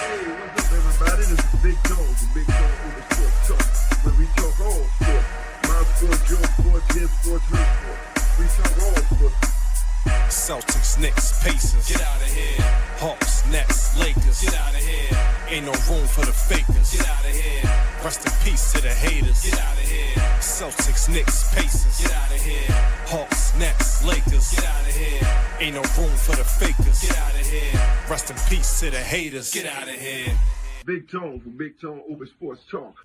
What's up, everybody? This is Big Tone from Big Tone Over Sports Talk, where we talk all sports. My sports, your sports, his sports, her sports. We talk all sports. Celtics, Knicks, Pacers, get out of here. Hawks, Nets, Lakers, get out of here. Ain't no room for the fakers, get out of here. Rest in peace to the haters, get out of here. Celtics, Knicks, Pacers, get out of here. Hawks, Nets, Lakers, get out of here. Ain't no room for the fakers, get out of here. Rest in peace to the haters, get out of here. Big Tone from Big Tone Over Sports Talk.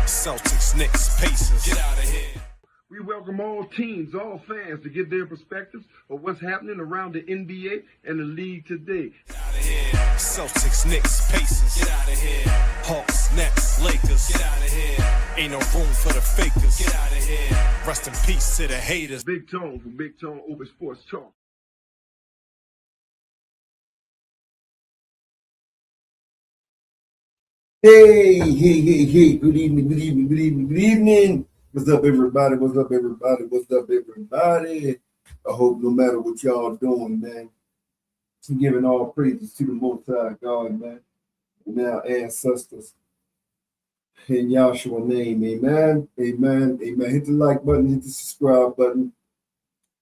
Celtics, Knicks, Pacers, get out of here. We welcome all teams, all fans to get their perspectives of what's happening around the NBA and the league today. Get out of here. Celtics, Knicks, Pacers, get out of here. Hawks, Nets, Lakers, get out of here. Ain't no room for the fakers, get out of here. Rest in peace to the haters. Big Tone from Big Tone Over Sports Talk. Hey, good evening. What's up, everybody? I hope no matter what y'all doing, man, I'm giving all praises to the Most High God, man, and our ancestors. In Yahshua's name, amen. Hit the like button, hit the subscribe button.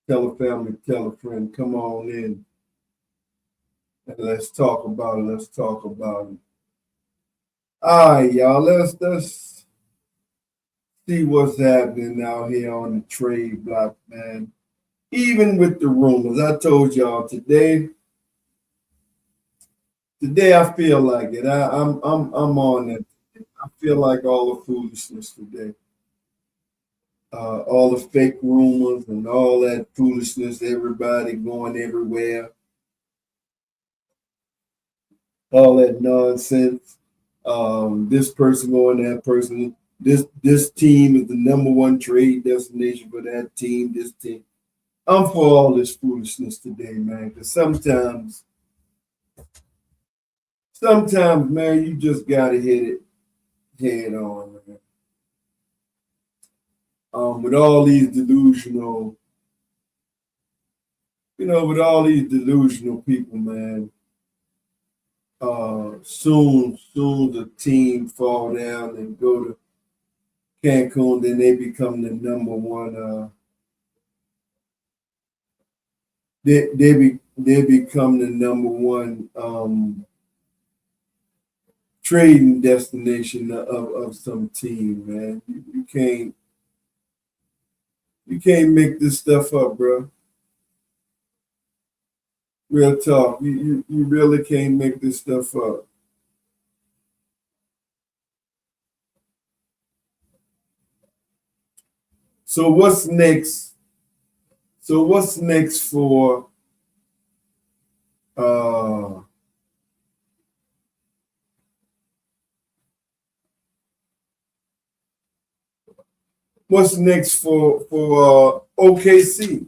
Tell a family, tell a friend, come on in. And let's talk about it. All right, y'all, let's see what's happening out here on the trade block, man. Even with the rumors, I told y'all today I feel like it. I'm on it. I feel like all the foolishness today. All the fake rumors and all that foolishness, everybody going everywhere. All that nonsense. This person going that person. This team is the number one trade destination for that team. This team. I'm for all this foolishness today, man. Because sometimes, man, you just gotta hit it head on, man. With all these delusional, people, man. Soon the team fall down and go to Cancun, then they become the number one. They become the number one trading destination of some team, man. You can't make this stuff up, bro. Real talk. You really can't make this stuff up. So what's next? For OKC?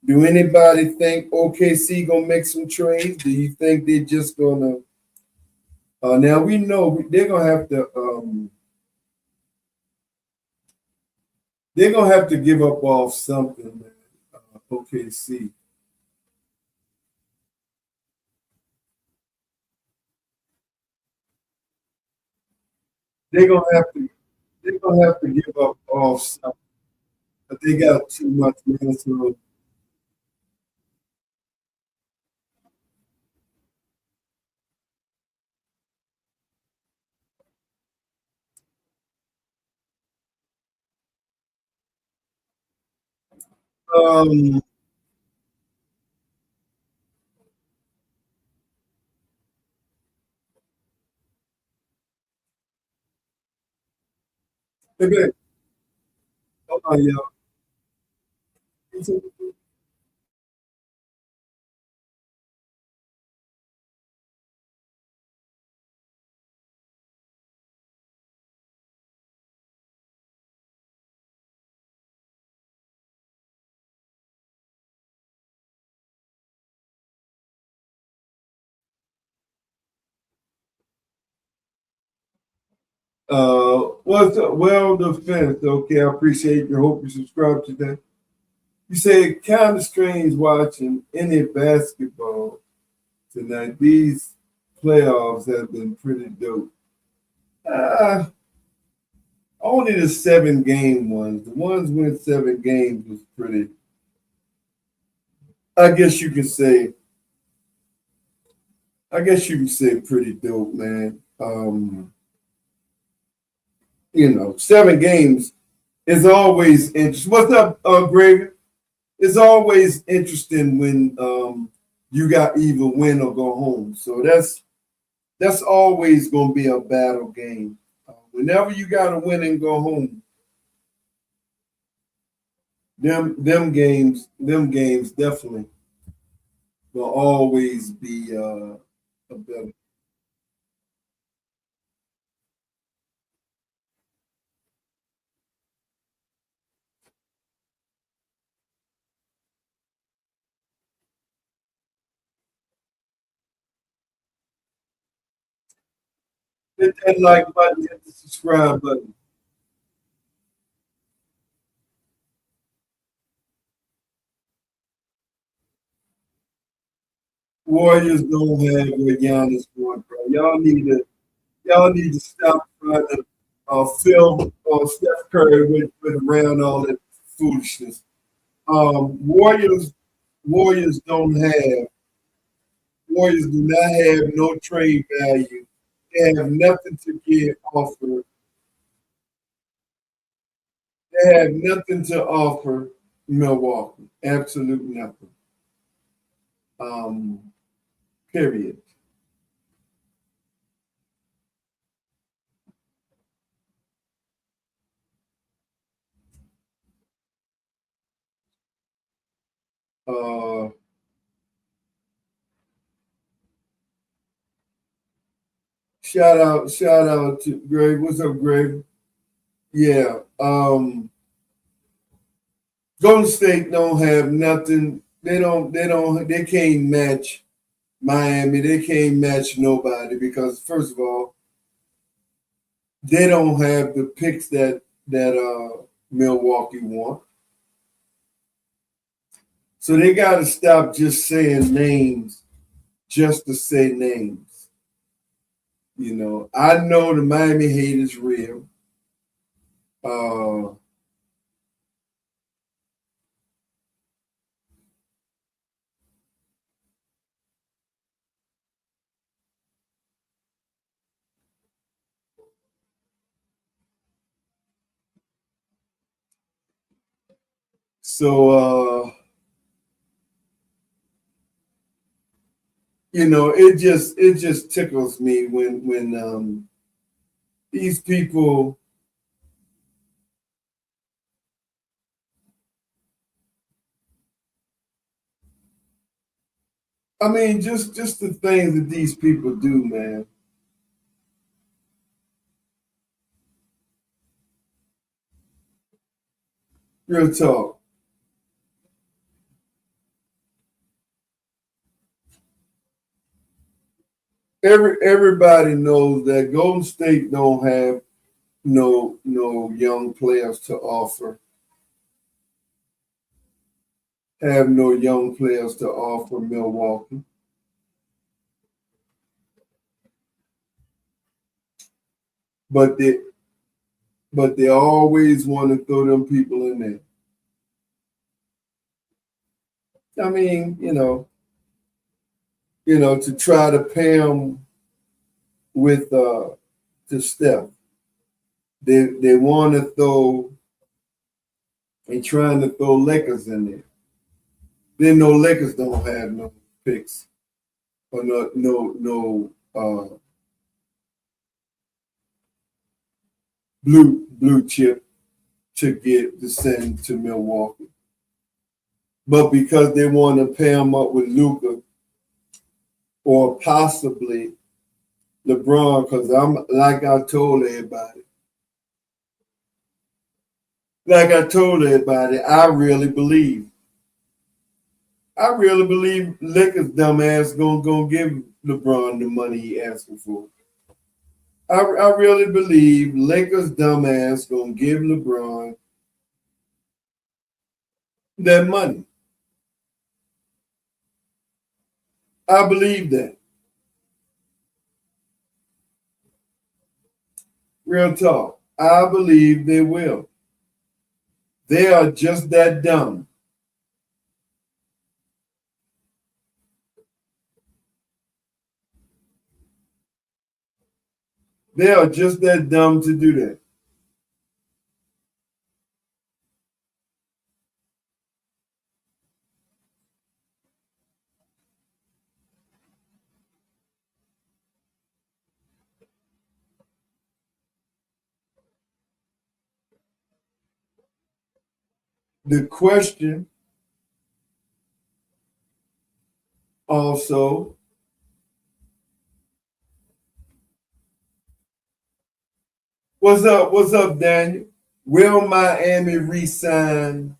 Do anybody think OKC gonna make some trades? Do you think they're just gonna? Now we know they're gonna have to. They're gonna have to give up off something, man. OKC. They're gonna have to. They're gonna have to give up off something. But they got too much, man. So, um, maybe, hold on, y'all. What's up? Well, defense. Okay, I appreciate your hope you subscribe today. You say kind of strange watching any basketball tonight. These playoffs have been pretty dope. Uh, Only the 7 game ones. The ones with 7 games was pretty. I guess you can say. I guess you can say pretty dope, man. 7 games is always interesting. What's up, Gravy? It's always interesting when you got either win or go home. So that's always gonna be a battle game. Whenever you got to win and go home, them games definitely will always be a better. Hit that like button, hit the subscribe button. Warriors don't have what Giannis want, bro. Y'all need to stop trying to film Steph Curry with around all that foolishness. Warriors don't have Warriors do not have no trade value. They have nothing to give offer. They have nothing to offer Milwaukee. Absolutely nothing. Um, Period. Uh, shout out to Greg. What's up, Greg? Yeah. Golden State don't have nothing. They can't match Miami. They can't match nobody because first of all, they don't have the picks that Milwaukee want. So they gotta stop just saying names just to say names. I know the Miami hate is real. Uh, so it just tickles me when these people. I mean, just the things that these people do, man. Real talk. Everybody knows that Golden State don't have no young players to offer. Have no young players to offer Milwaukee. But they always want to throw them people in there. I mean, to try to pay them with to Steph. They want to throw. They trying to throw Lakers in there. Then no Lakers don't have no picks or no blue chip to send to Milwaukee. But because they want to pair him up with Luka or possibly LeBron, because I really believe Lakers dumbass gonna give LeBron the money he asking for. I really believe Lakers dumbass gonna give LeBron. that money. I believe that. Real talk. I believe they will. They are just that dumb. They are just that dumb to do that. The question also, what's up? What's up, Daniel? Will Miami resign?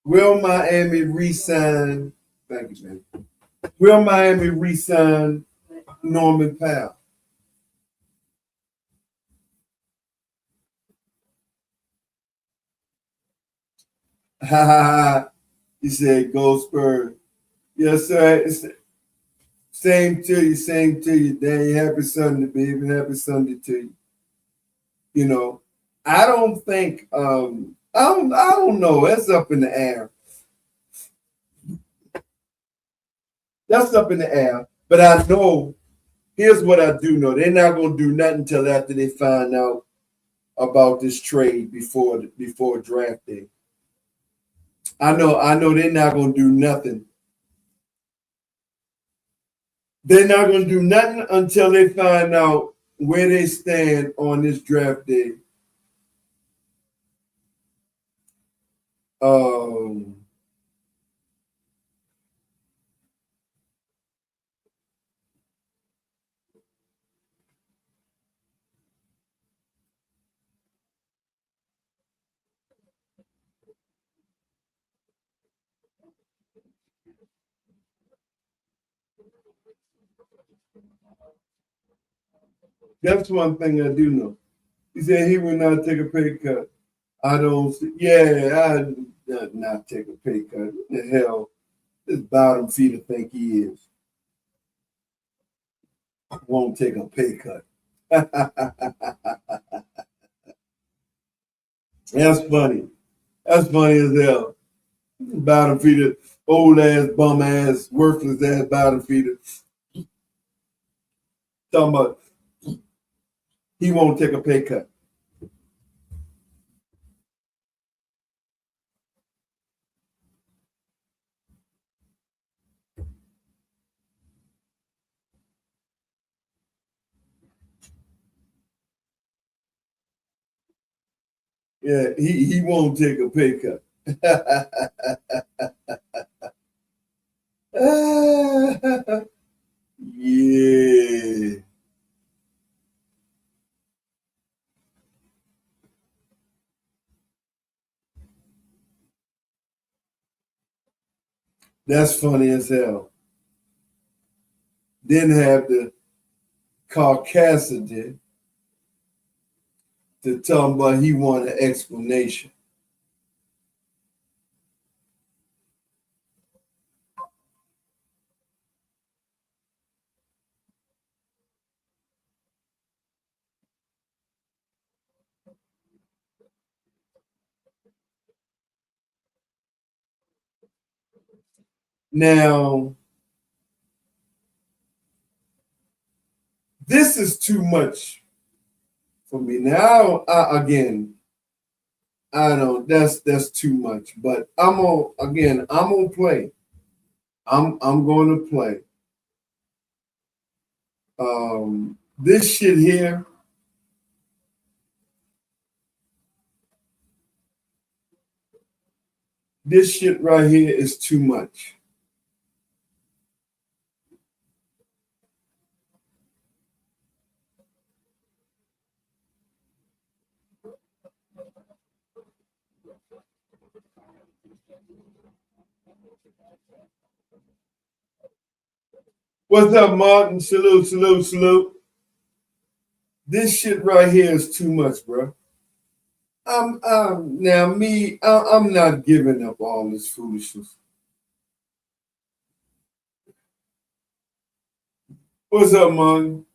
Will Miami resign? Thank you, man. Will Miami resign Norman Powell? Ha ha ha. He said, go Spurs. Yes, sir. It's, same to you, same to you, Danny. Happy Sunday, baby. Happy Sunday to you. You know, I don't think I don't know. That's up in the air. That's up in the air. But I know, here's what I do know. They're not gonna do nothing until after they find out about this trade before draft day. I know they're not gonna do nothing. They're not gonna do nothing until they find out where they stand on this draft day. That's one thing I do know. He said he would not take a pay cut. I don't. Yeah, I not take a pay cut. What the hell? This bottom feeder think he is. Won't take a pay cut. That's funny. That's funny as hell. Bottom feeder, old ass, bum ass, worthless ass bottom feeder. Talking about he won't take a pay cut. Yeah, he won't take a pay cut. Yeah. That's funny as hell. Didn't have the caucasity to tell him about he wanted an explanation. Now, this is too much for me. Now, again, I don't. That's too much. But I'm gonna play. I'm going to play. This shit here. This shit right here is too much. What's up, Martin? Salute, salute, salute. This shit right here is too much, bro. I'm not giving up all this foolishness. What's up, man?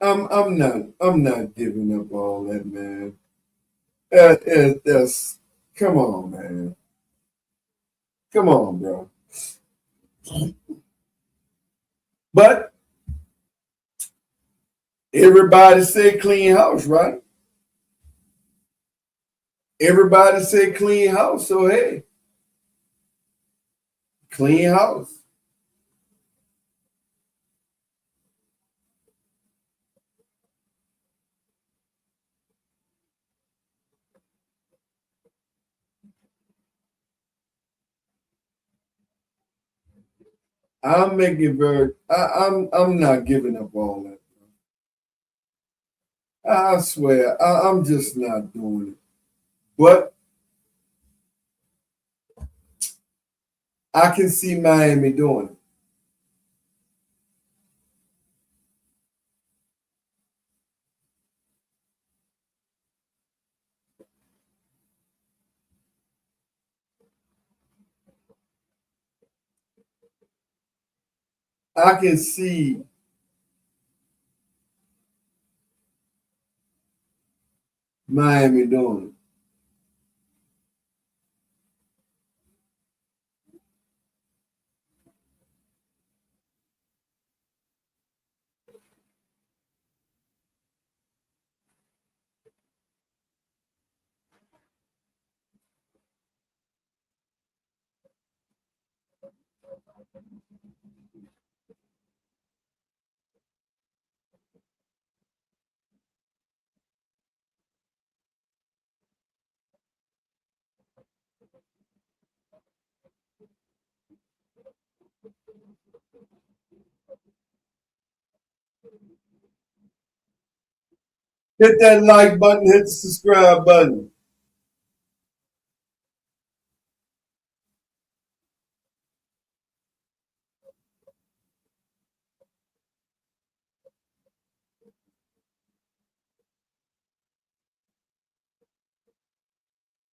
I'm not giving up all that, man. That's come on, man. Come on, bro. But everybody say clean house, right? Everybody say clean house, so hey, clean house. I'm making very. I'm not giving up all that. I swear, I'm just not doing it. But I can see Miami doing it. I can see Miami doing it. Hit that like button, hit the subscribe button.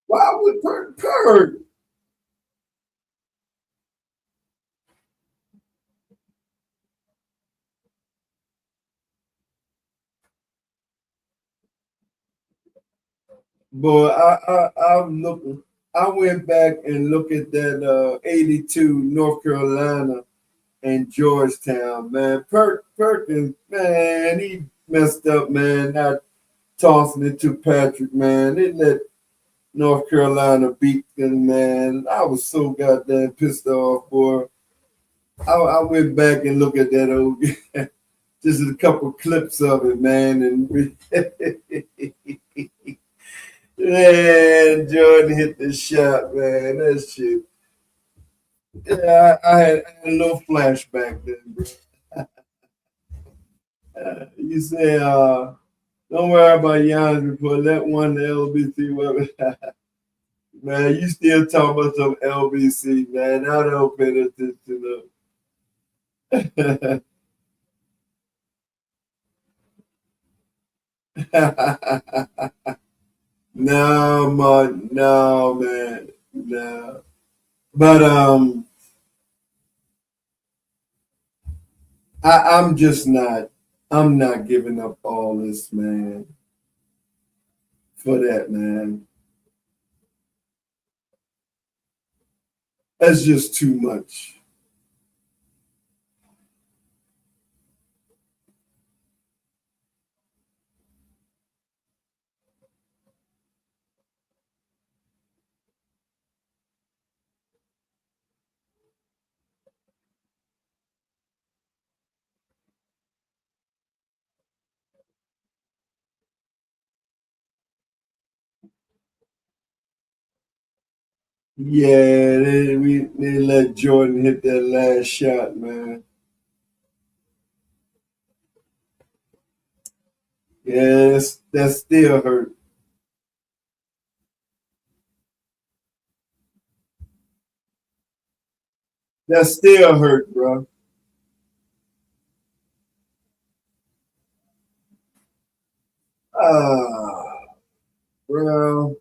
Why would Perk? Boy, I'm looking. I went back and looked at that 82 North Carolina and Georgetown, man. Perkins, man, he messed up, man, not tossing it to Patrick, man. They let North Carolina beat them, man. I was so goddamn pissed off, boy. I went back and looked at that old, just a couple clips of it, man, and man, Jordan hit the shot, man. That shit. Yeah, I had a little flashback then, bro. You say, don't worry about Giannis report. Let one the LBC weapon. Man, you still talking about some LBC, man. I don't pay attention to no, man, no, man, no. But I'm just not. I'm not giving up all this, man. For that, man. That's just too much. Yeah, they let Jordan hit that last shot, man. Yes, that still hurt. That still hurt, bro. Ah, bro.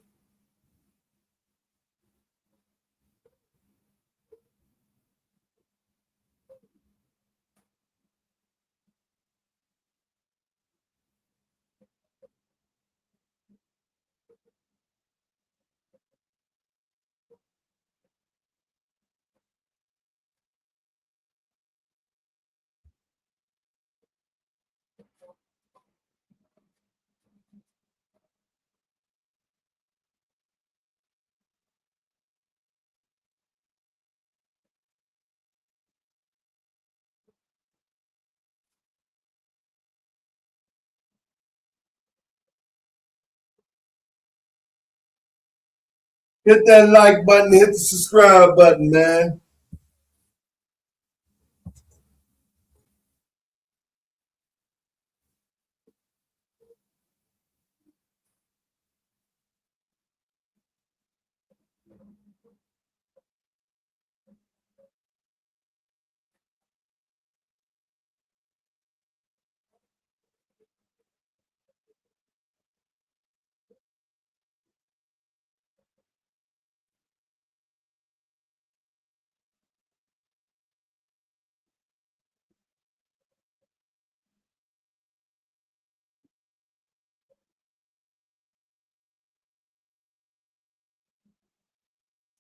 Hit that like button, hit the subscribe button, man.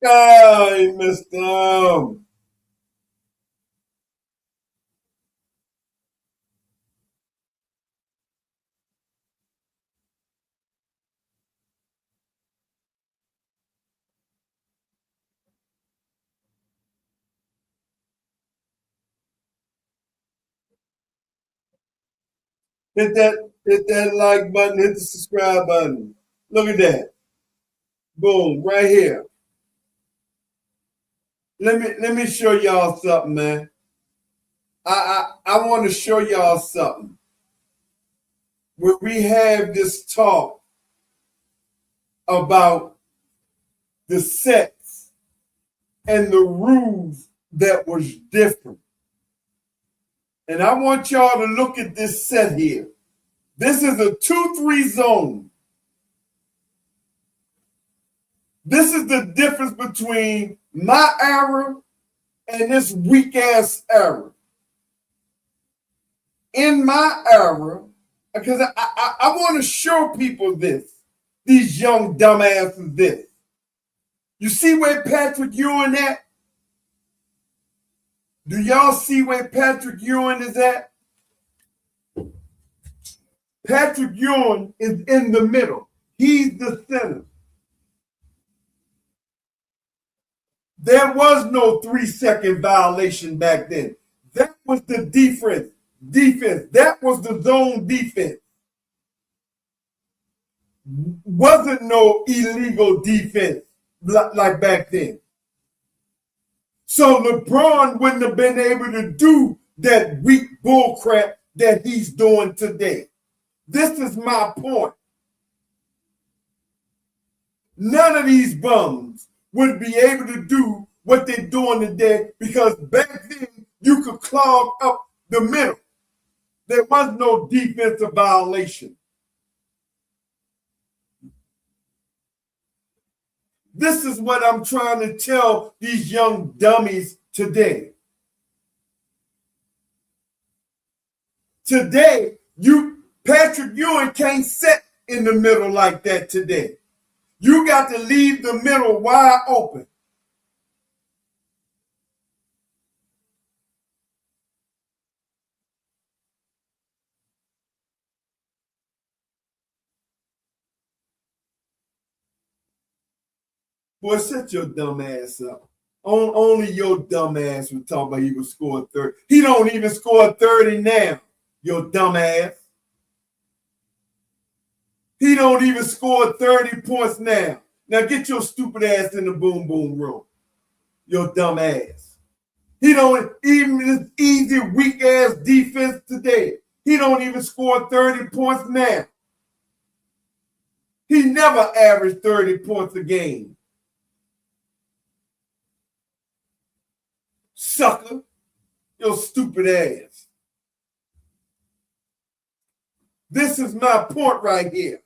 Oh, you missed them. Hit that like button, hit the subscribe button. Look at that. Boom, right here. Let me show y'all something, man. I want to show y'all something. When we have this talk about the sex and the rules that was different. And I want y'all to look at this set here. This is a 2-3 zone. This is the difference between my era and this weak ass era. In my era, because I want to show people this, these young dumbasses this. You see where Patrick Ewing at? Do y'all see where Patrick Ewing is at? Patrick Ewing is in the middle. He's the center. There was no 3-second violation back then. That was the defense. That was the zone defense. Wasn't no illegal defense like back then. So LeBron wouldn't have been able to do that weak bullcrap that he's doing today. This is my point. None of these bums would be able to do what they're doing today because back then you could clog up the middle. There was no defensive violation. This is what I'm trying to tell these young dummies today. Today, Patrick Ewing can't sit in the middle like that today. You got to leave the middle wide open. Boy, shut your dumb ass up. Only your dumb ass would talk about he would score 30. He don't even score 30 now, your dumb ass. He don't even score 30 points now. Now get your stupid ass in the boom boom room. Your dumb ass. He don't even this easy weak ass defense today. He don't even score 30 points now. He never averaged 30 points a game. sucker. Your stupid ass. This is my point right here.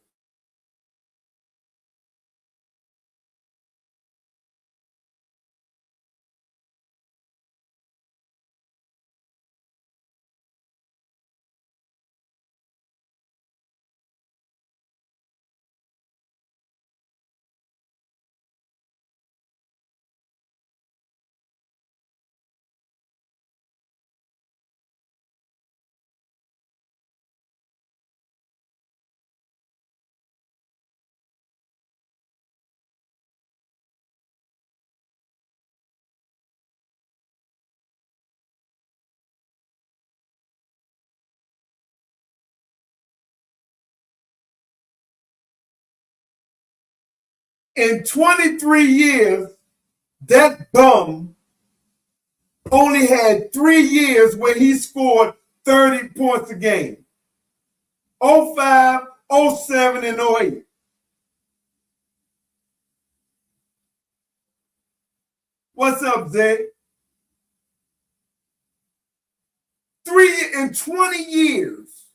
In 23 years, that bum only had 3 years where he scored 30 points a game. 05, 07, and 08. What's up, Zay? 20 years,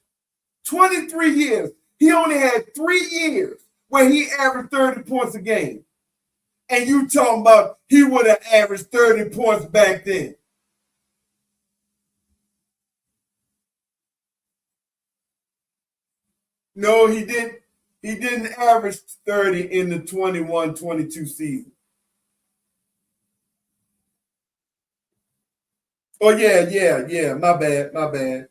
23 years. He only had 3 years where he averaged 30 points a game. And you talking about he would have averaged 30 points back then. No, he didn't. He didn't average 30 in the 21-22 season. Oh, yeah. My bad.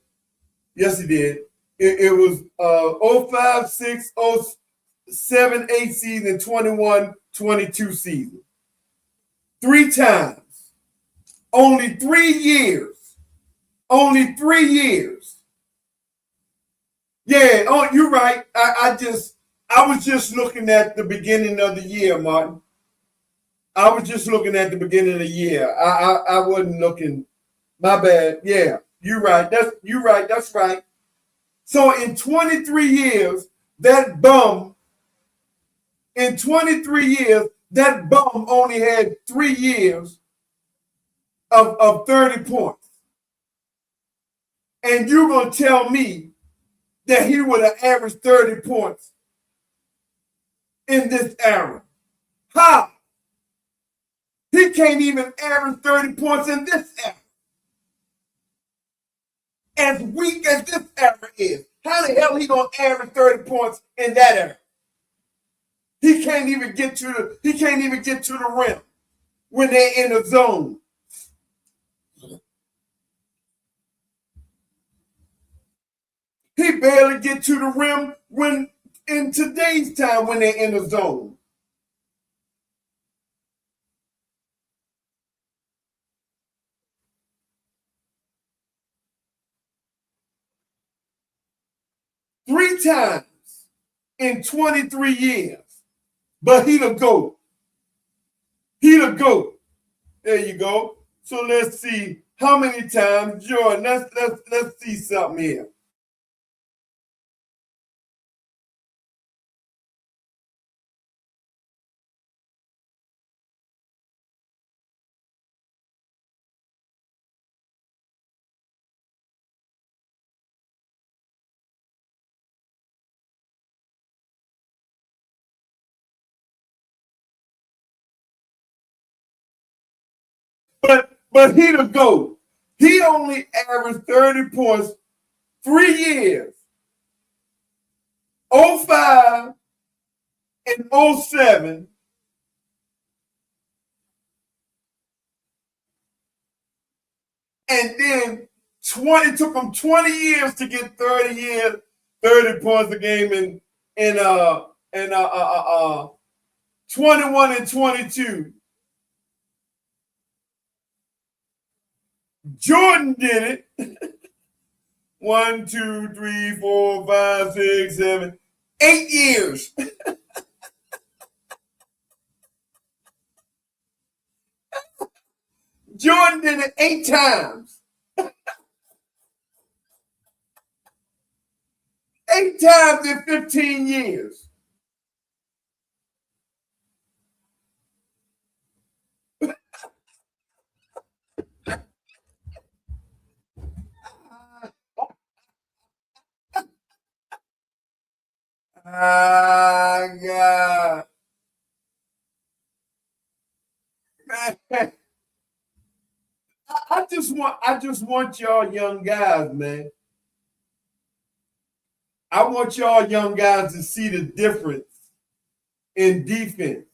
Yes, he did. It was 05, 6, 07, 8 season, 21-22 season. 3 times. Only 3 years. Only 3 years. Yeah, oh, you're right. I was just looking at the beginning of the year, Martin. I was just looking at the beginning of the year. I wasn't looking. My bad. Yeah, you're right. That's right. So in 23 years, that bum only had 3 years of 30 points. And you're going to tell me that he would have averaged 30 points in this era. How? He can't even average 30 points in this era. As weak as this era is, how the hell he gonna average 30 points in that era? He can't even get to the rim when they're in the zone. He barely get to the rim when in today's time when they're in the zone. Three times in 23 years. But he the GOAT. He the GOAT. There you go. So let's see how many times, Jordan. Let's see something here. But he the GOAT. He only averaged 30 points 3 years. 05 and 07. And then 20 took him 20 years to get 30 points a game in 21 and 22. Jordan did it. 1, 2, 3, 4, 5, 6, 7, 8 years. Jordan did it 8 times. 8 times in 15 years. just want y'all young guys, man. I want y'all young guys to see the difference in defense.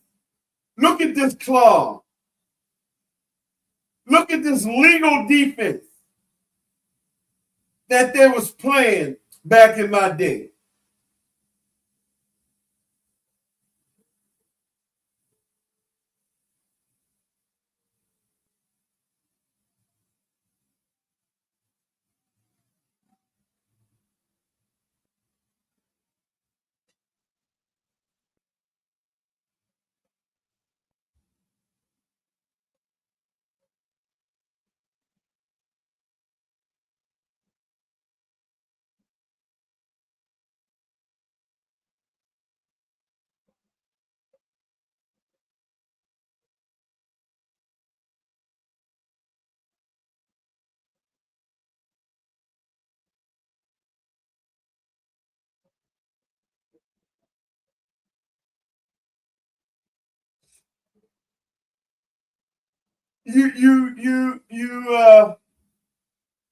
Look at this claw. Look at this legal defense that they was playing back in my day.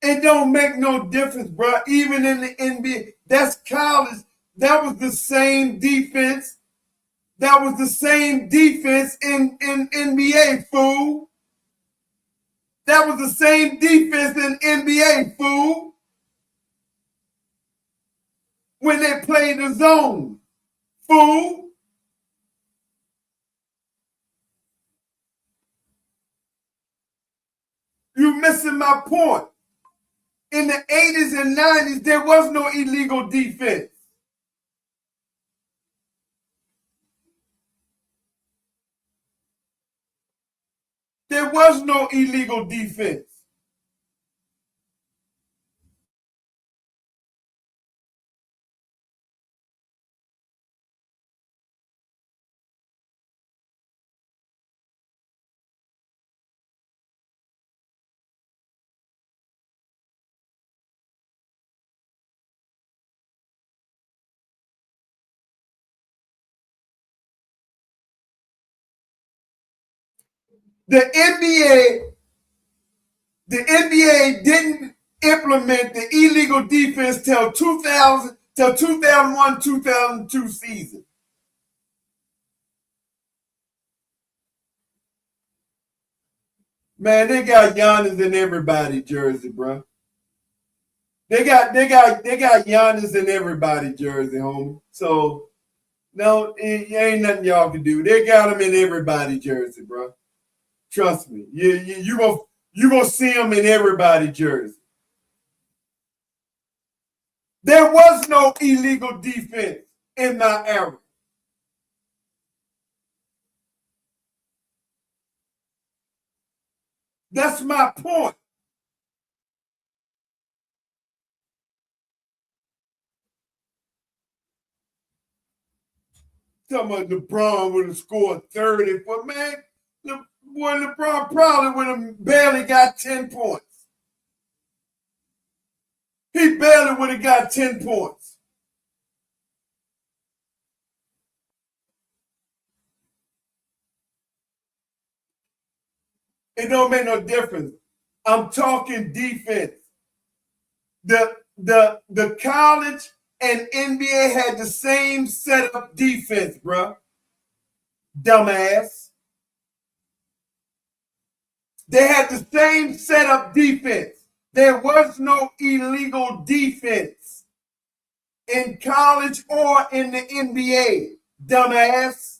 It don't make no difference, bro. Even in the NBA, that's college. That was the same defense. That was the same defense in NBA, fool. That was the same defense in NBA, fool. When they played the zone, fool. You missing my point. In the 80s and 90s, there was no illegal defense. There was no illegal defense. The NBA didn't implement the illegal defense till 2001, 2002 season. Man, they got Giannis in everybody jersey, bro. They got Giannis in everybody jersey, homie. So no, it ain't nothing y'all can do. They got him in everybody jersey, bro. Trust me. You gonna see him in everybody jersey. There was no illegal defense in my era. That's my point. Talking about LeBron would have scored 30, but man, LeBron probably would have barely got 10 points. He barely would have got 10 points. It don't make no difference. I'm talking defense. The college and NBA had the same setup defense, bro. Dumbass. They had the same setup defense. There was no illegal defense in college or in the NBA. Dumbass.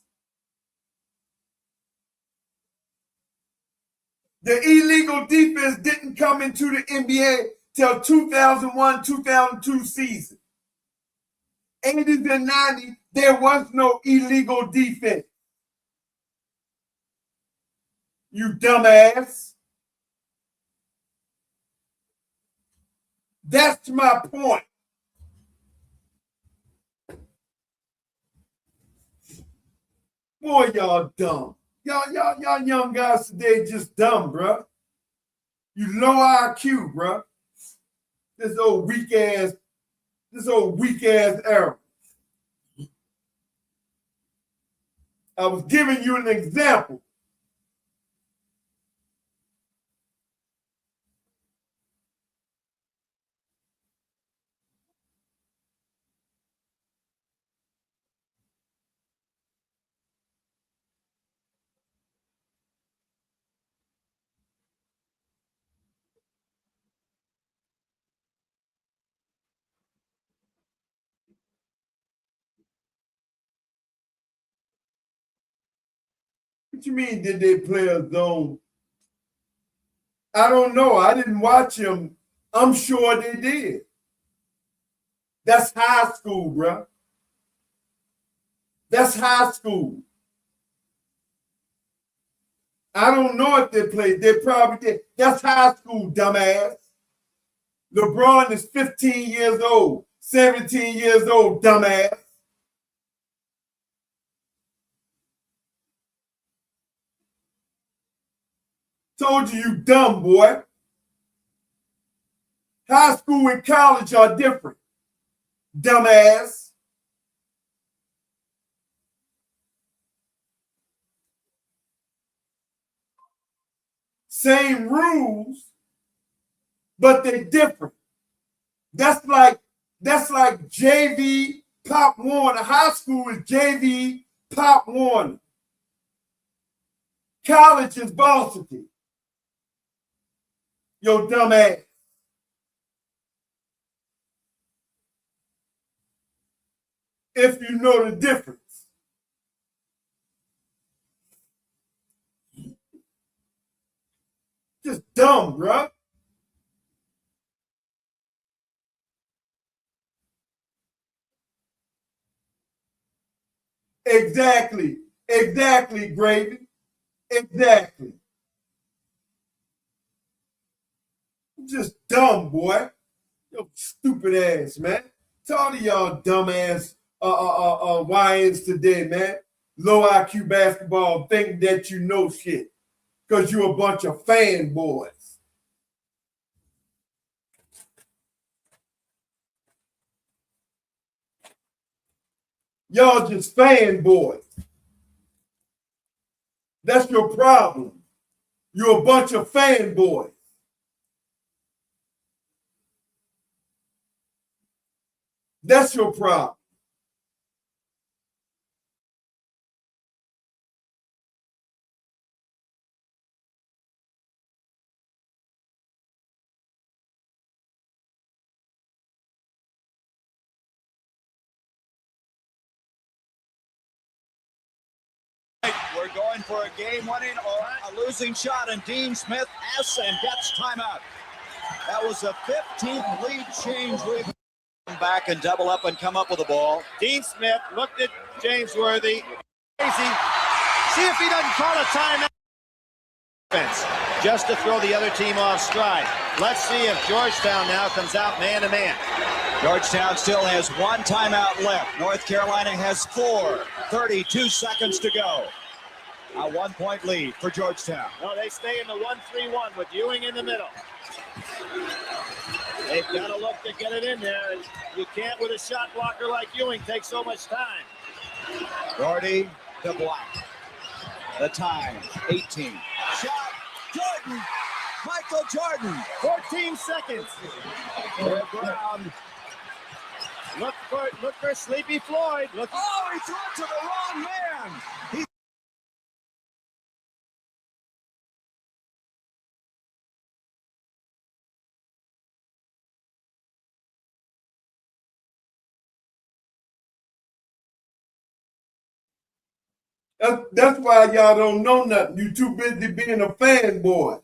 The illegal defense didn't come into the NBA till 2001, 2002 season. 80s and 90s, there was no illegal defense. You dumbass. That's my point. Boy, y'all dumb. Y'all young guys today just dumb, bro. You low IQ, bro. This old weak ass era. I was giving you an example. What you mean, did they play a zone? I don't know. I didn't watch them. I'm sure they did. That's high school, bro. That's high school. I don't know if they played. They probably did. That's high school, dumbass. LeBron is 15 years old, 17 years old, dumbass. Told you, you dumb boy. High school and college are different, dumbass. Same rules, but they're different. That's like JV Pop Warner. High school is JV Pop Warner. College is varsity. Yo, dumbass. If you know the difference. Just dumb, bro. Exactly. Exactly, Gravy. Exactly. Just dumb, boy. Yo, stupid ass, man. Talk to y'all dumb ass YNs today, man. Low IQ basketball, think that you know shit. Because you're a bunch of fanboys. Y'all just fanboys. That's your problem. You're a bunch of fanboys. That's your problem. We're going for a game-winning or a losing shot, and Dean Smith asks and gets timeout. That was the 15th lead change. We've come back and double up and come up with the ball. Dean Smith looked at James Worthy. Crazy. See if he doesn't call a timeout. Just to throw the other team off stride. Let's see if Georgetown now comes out man-to-man. Georgetown still has one timeout left. North Carolina has 4. 32 seconds to go. A 1-point lead for Georgetown. No, they stay in the 1-3-1 with Ewing in the middle. They've got to look to get it in there. You can't with a shot blocker like Ewing take so much time. Doherty to Black. The time, 18. Shot, Jordan. Michael Jordan. 14 seconds. Brown. Look for Sleepy Floyd. Look. Oh, he threw it to the wrong man. That's why y'all don't know nothing. You too busy being a fanboy.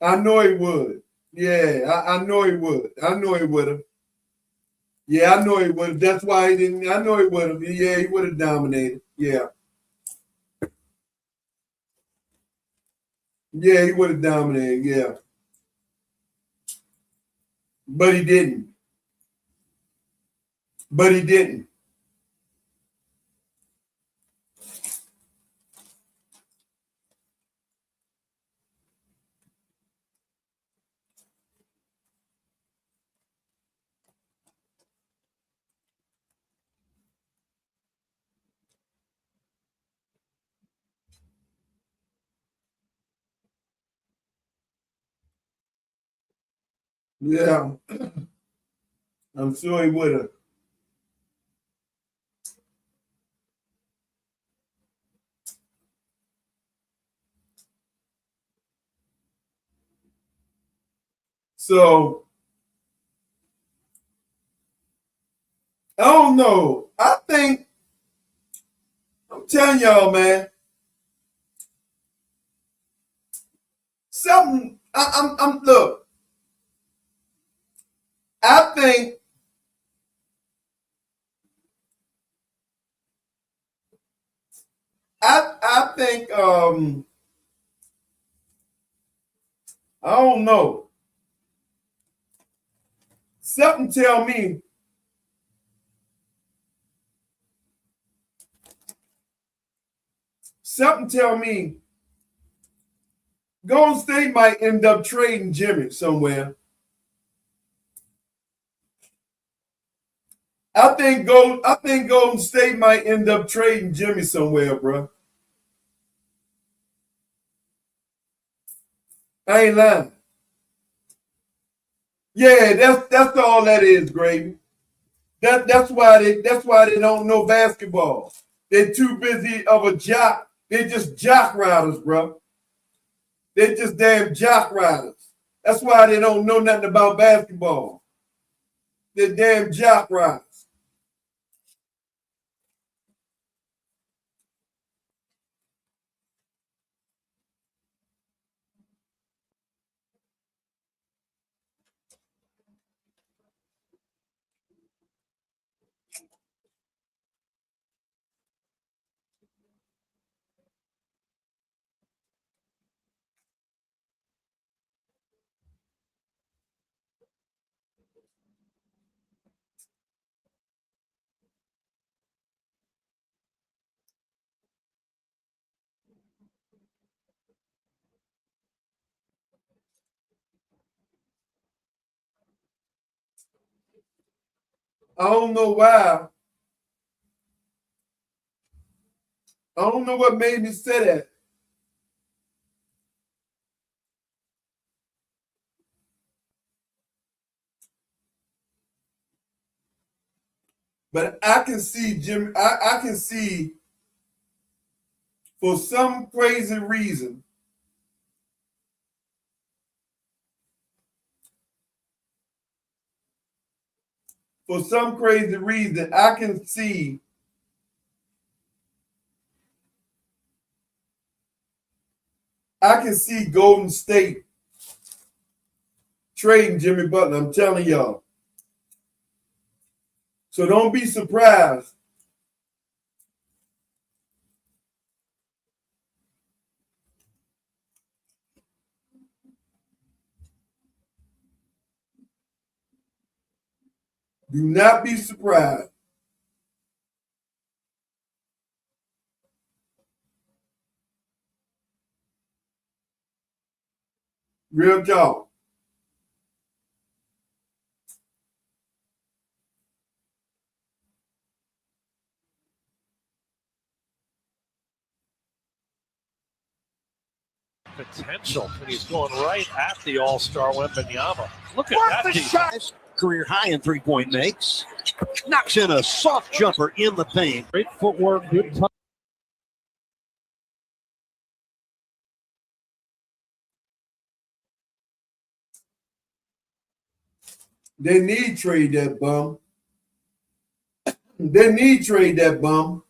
I know he would. Yeah, I know he would. I know he would have. Yeah, I know he would have. That's why he didn't. I know he would have. Yeah, he would have dominated. Yeah. Yeah, he would have dominated. Yeah. But he didn't. But he didn't. Yeah. I'm sure he would have. So I don't know. I think I'm telling y'all, man, something. Look. I think I think I don't know. Something tell me Golden State might end up trading Jimmy somewhere. I think Golden State might end up trading Jimmy somewhere, bro. I ain't lying. Yeah, that's all that is, Gravy. That's why they don't know basketball. They're too busy of a jock. They're just jock riders, bro. They're just damn jock riders. That's why they don't know nothing about basketball. They're damn jock riders. I don't know why. I don't know what made me say that. But I can see Jim. I can see for some crazy reason. For some crazy reason, I can see Golden State trading Jimmy Butler. I'm telling y'all. So don't be surprised. Do not be surprised. Real talk. Potential, and he's going right at the All-Star Wembanyama. Look at What that the shot? Career high in three-point makes. Knocks in a soft jumper in the paint. Great footwork, good touch. They need trade that bum. They need trade that bum.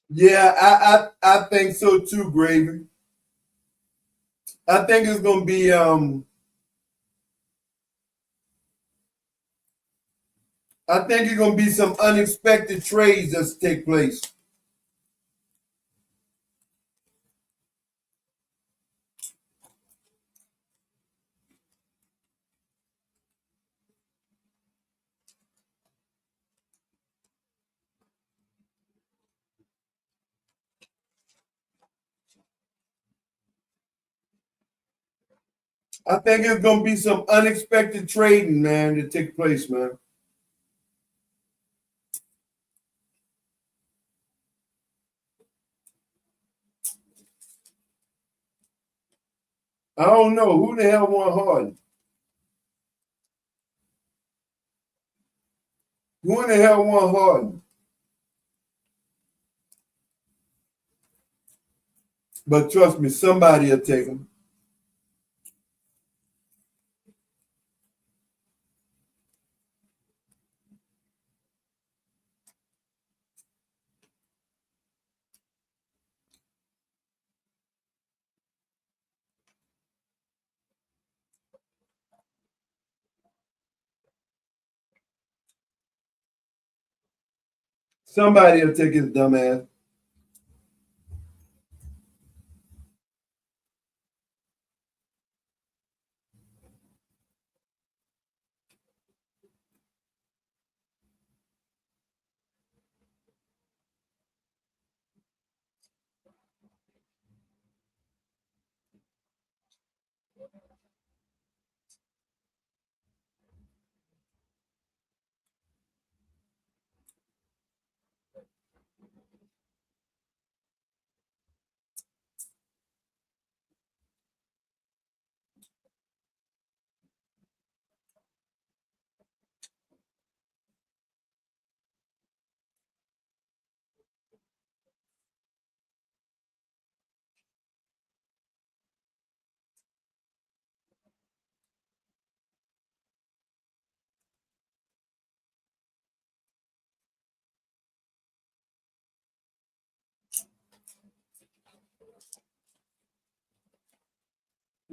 Yeah, I think so too, Gravy. I think it's gonna be I think it's gonna be some unexpected trades that's take place. I think it's gonna be some unexpected trading, man, to take place, man. I don't know who the hell won Harden. Who in the hell won Harden? But trust me, somebody will take him. Somebody will take his dumb ass.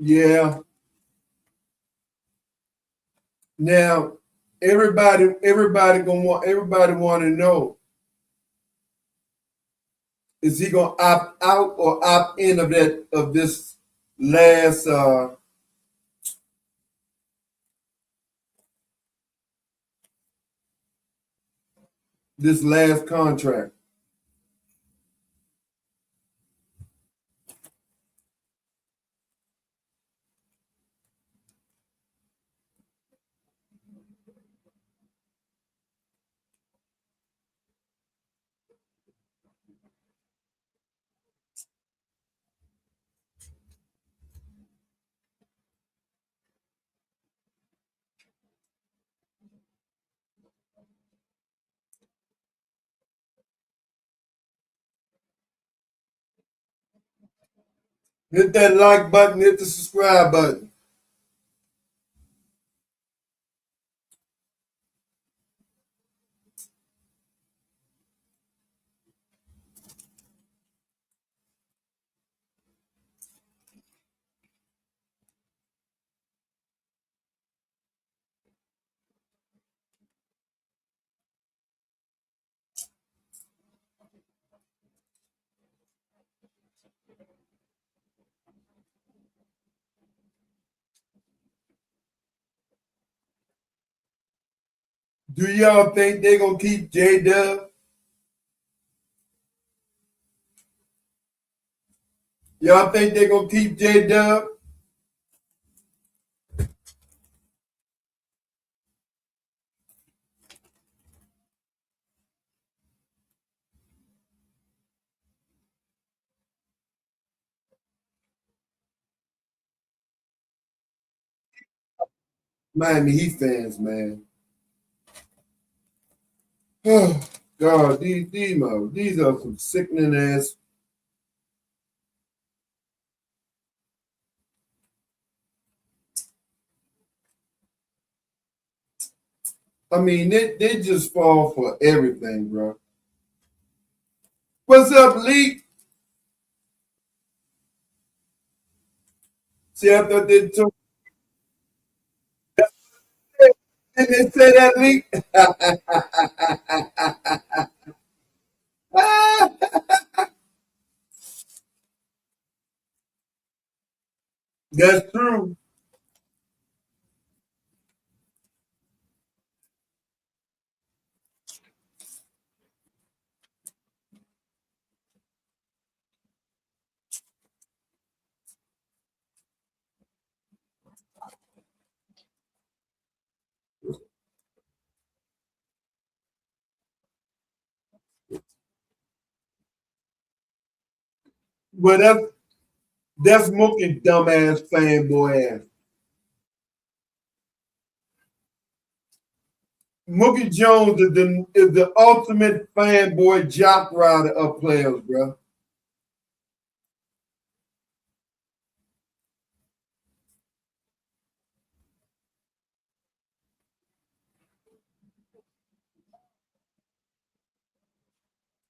Yeah. Now, everybody want to know, is he gonna opt out or opt in of this last contract? Hit that like button, hit the subscribe button. Do y'all think they gonna keep J Dub? Y'all think they gonna keep J Dub? Miami Heat fans, man. Oh, God, these are some sickening ass. I mean, they just fall for everything, bro. What's up, Lee? See, I thought they took. Did they say that, Lee? That's true. But that's Mookie dumbass fanboy ass. Mookie Jones is the ultimate fanboy jock rider of players, bro.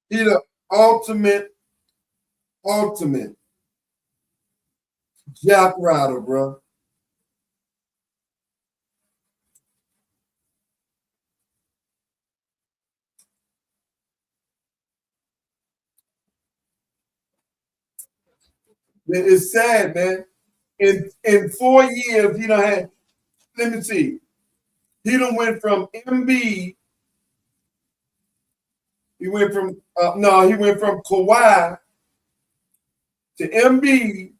He the ultimate jock rider, bro. It's sad, man. In 4 years, he done had. Let me see. He done went from MB. He went from he went from Kawhi to MB,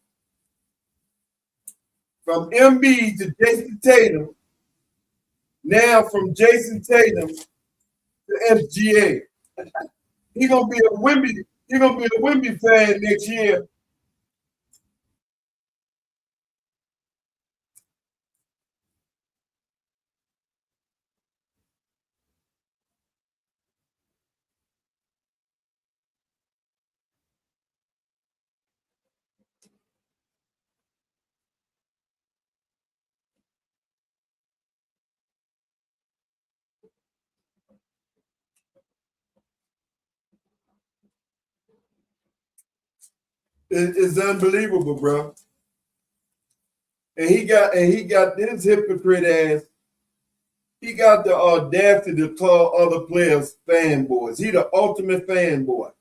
from MB to Jason Tatum. Now from Jason Tatum to SGA. He gonna be a Wemby. He gonna be a Wemby fan next year. It's unbelievable, bro. And he got his hypocrite ass. He got the audacity to call other players fanboys. He the ultimate fanboy.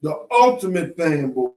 The ultimate fanboy.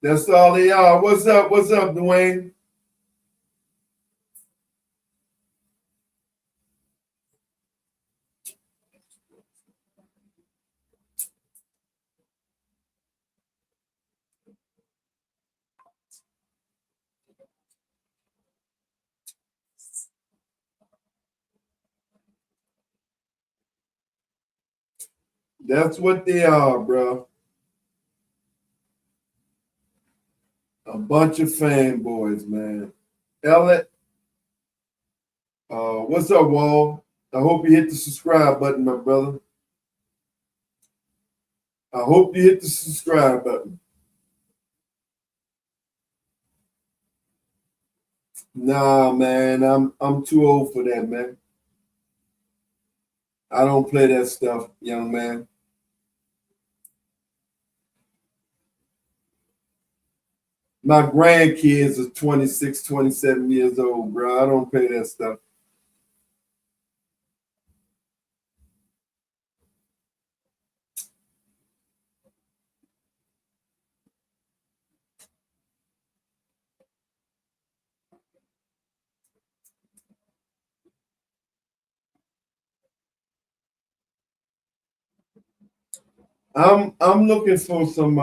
That's all they are. What's up? What's up, Dwayne? That's what they are, bro. A bunch of fanboys, man. Elliot, what's up, Wall? I hope you hit the subscribe button, my brother. I hope you hit the subscribe button. Nah, man, I'm too old for that, man. I don't play that stuff, young man. My grandkids are 26, 27 years old, bro. I don't play that stuff. I'm looking for some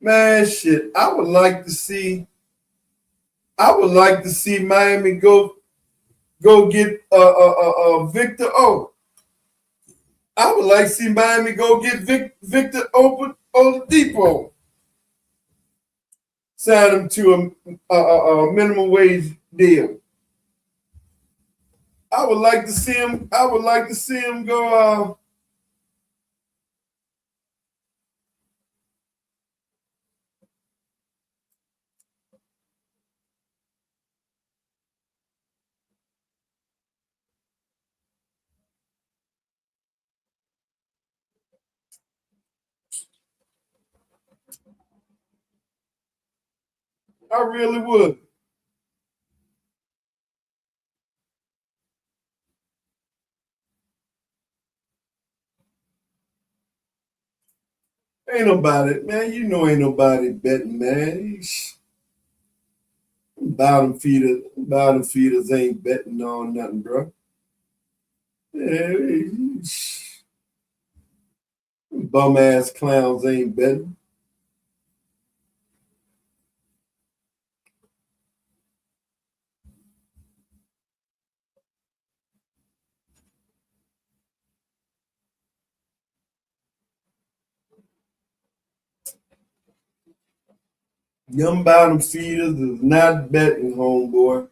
man shit. I would like to see Miami go get Victor O. I would like to see Miami go get Victor Oladipo. Sign him to a minimum wage deal. I would like to see him go. I really would. Ain't nobody, man. You know, ain't nobody betting, man. Bottom feeders ain't betting on nothing, bro. Yeah, bum ass clowns ain't betting. Them bottom feeders is not betting, homeboy.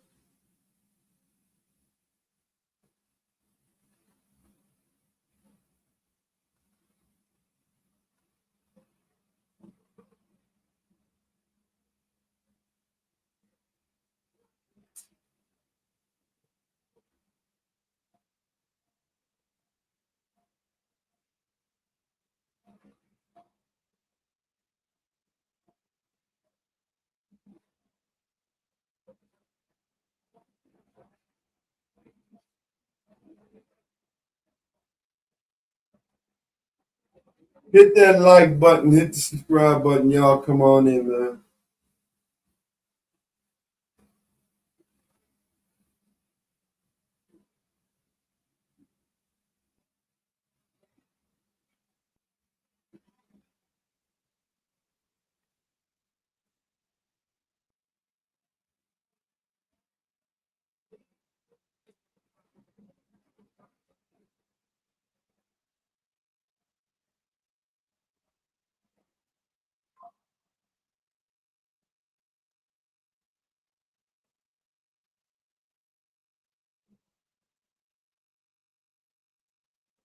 Hit that like button, hit the subscribe button, y'all. Come on in, man.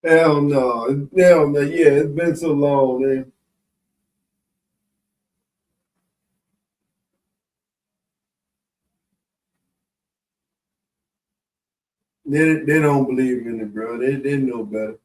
Hell no. Hell no. Yeah, it's been so long, man. They don't believe in it, bro. They know better.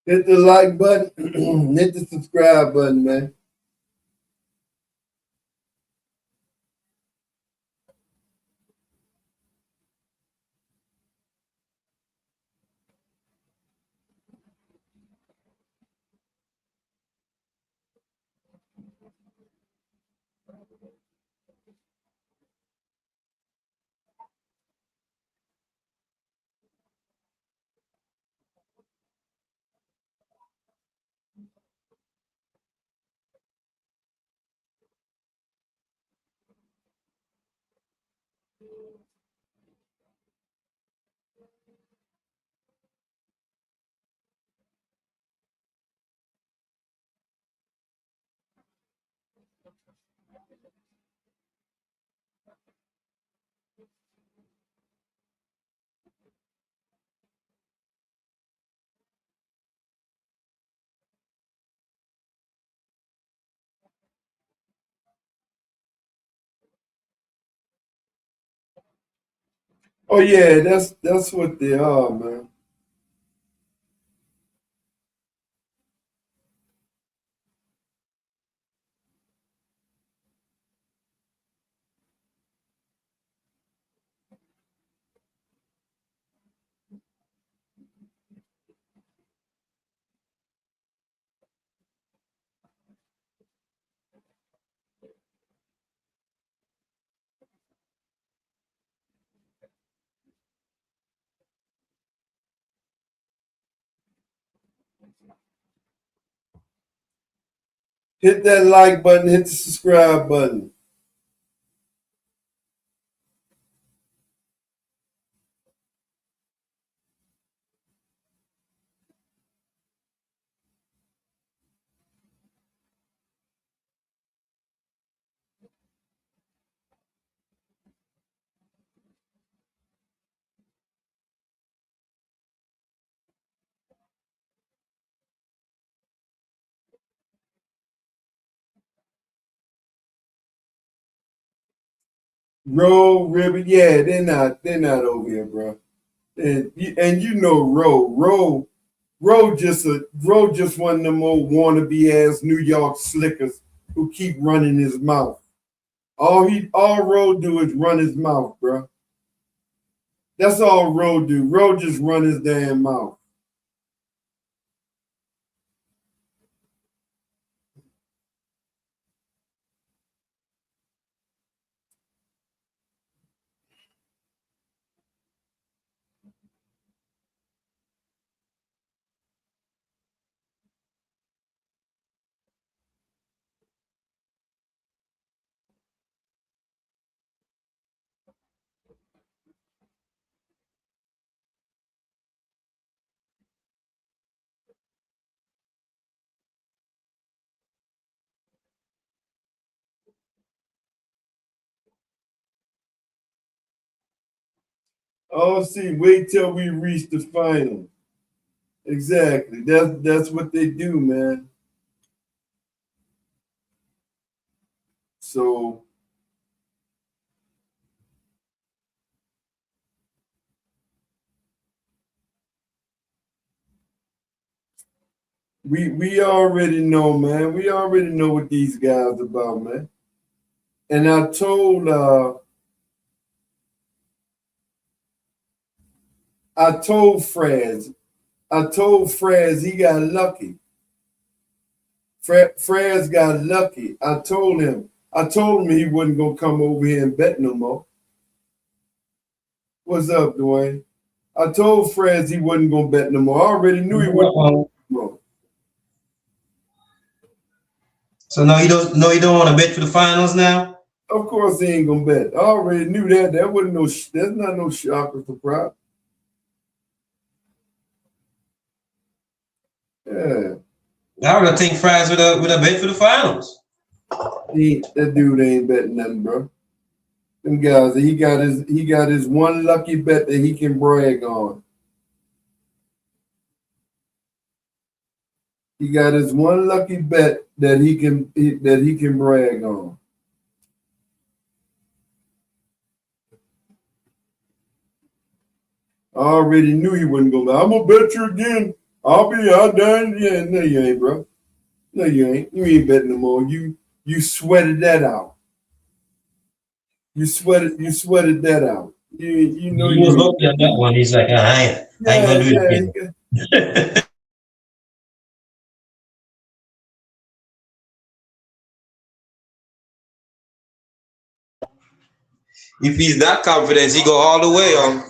Hit the like button, hit the subscribe button, man. Oh yeah, that's what they are, man. Hit that like button, hit the subscribe button. Roll, Ribbon, yeah, they're not over here, bro. And you know Roe just one of them old wannabe ass New York slickers who keep running his mouth. All Roe do is run his mouth, bro. That's all Roe do. Roe just run his damn mouth. Oh, see, wait till we reach the final. Exactly. That's what they do, man. So we already know, man. We already know what these guys about, man. And I told Fraz he got lucky. Fraz got lucky. I told him he wasn't gonna come over here and bet no more. What's up, Dwayne? I told Fraz he wasn't gonna bet no more. I already knew he wasn't. So no, you don't want to bet for the finals now? Of course he ain't gonna bet. I already knew that. That wasn't no. That's not no shocker for prop. Yeah, I would think Fries with a bet for the finals. that dude ain't betting nothing, bro. Them guys, he got his one lucky bet that he can brag on. He got his one lucky bet that he can brag on. I already knew he wasn't gonna. I'm gonna bet you again. I'll done. Yeah, no, you ain't, bro. No, you ain't. You ain't betting no more. You sweated that out. You sweated that out. You know He was lucky on that one. He's like, I ain't gonna do it again. if he's that confident, he go all the way on.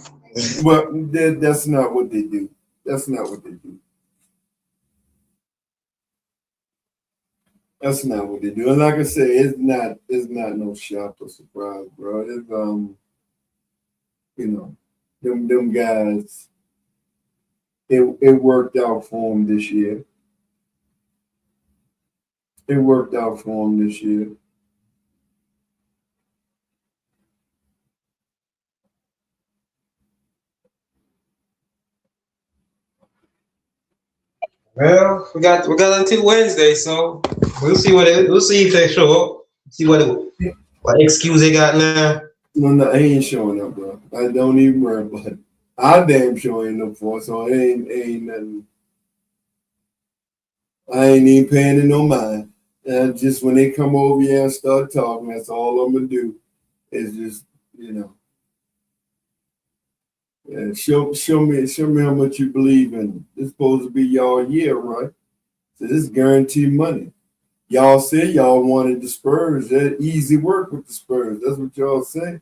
But that's not what they do. That's not what they do. That's not what they do. And like I said, it's not no shock or surprise, bro. It's them guys. It worked out for them this year. It worked out for them this year. Well, we got until Wednesday, so we'll see we'll see if they show up. See what excuse they got now. No, I ain't showing up, bro. I don't even worry about it. I damn sure ain't up for it, so it ain't nothing. I ain't even paying it no mind. And just when they come over here and start talking, that's all I'm gonna do. Is just show me how much you believe in it. It's supposed to be y'all year, right? So this is guaranteed money. Y'all say y'all wanted the Spurs. That easy work with the Spurs. That's what y'all say.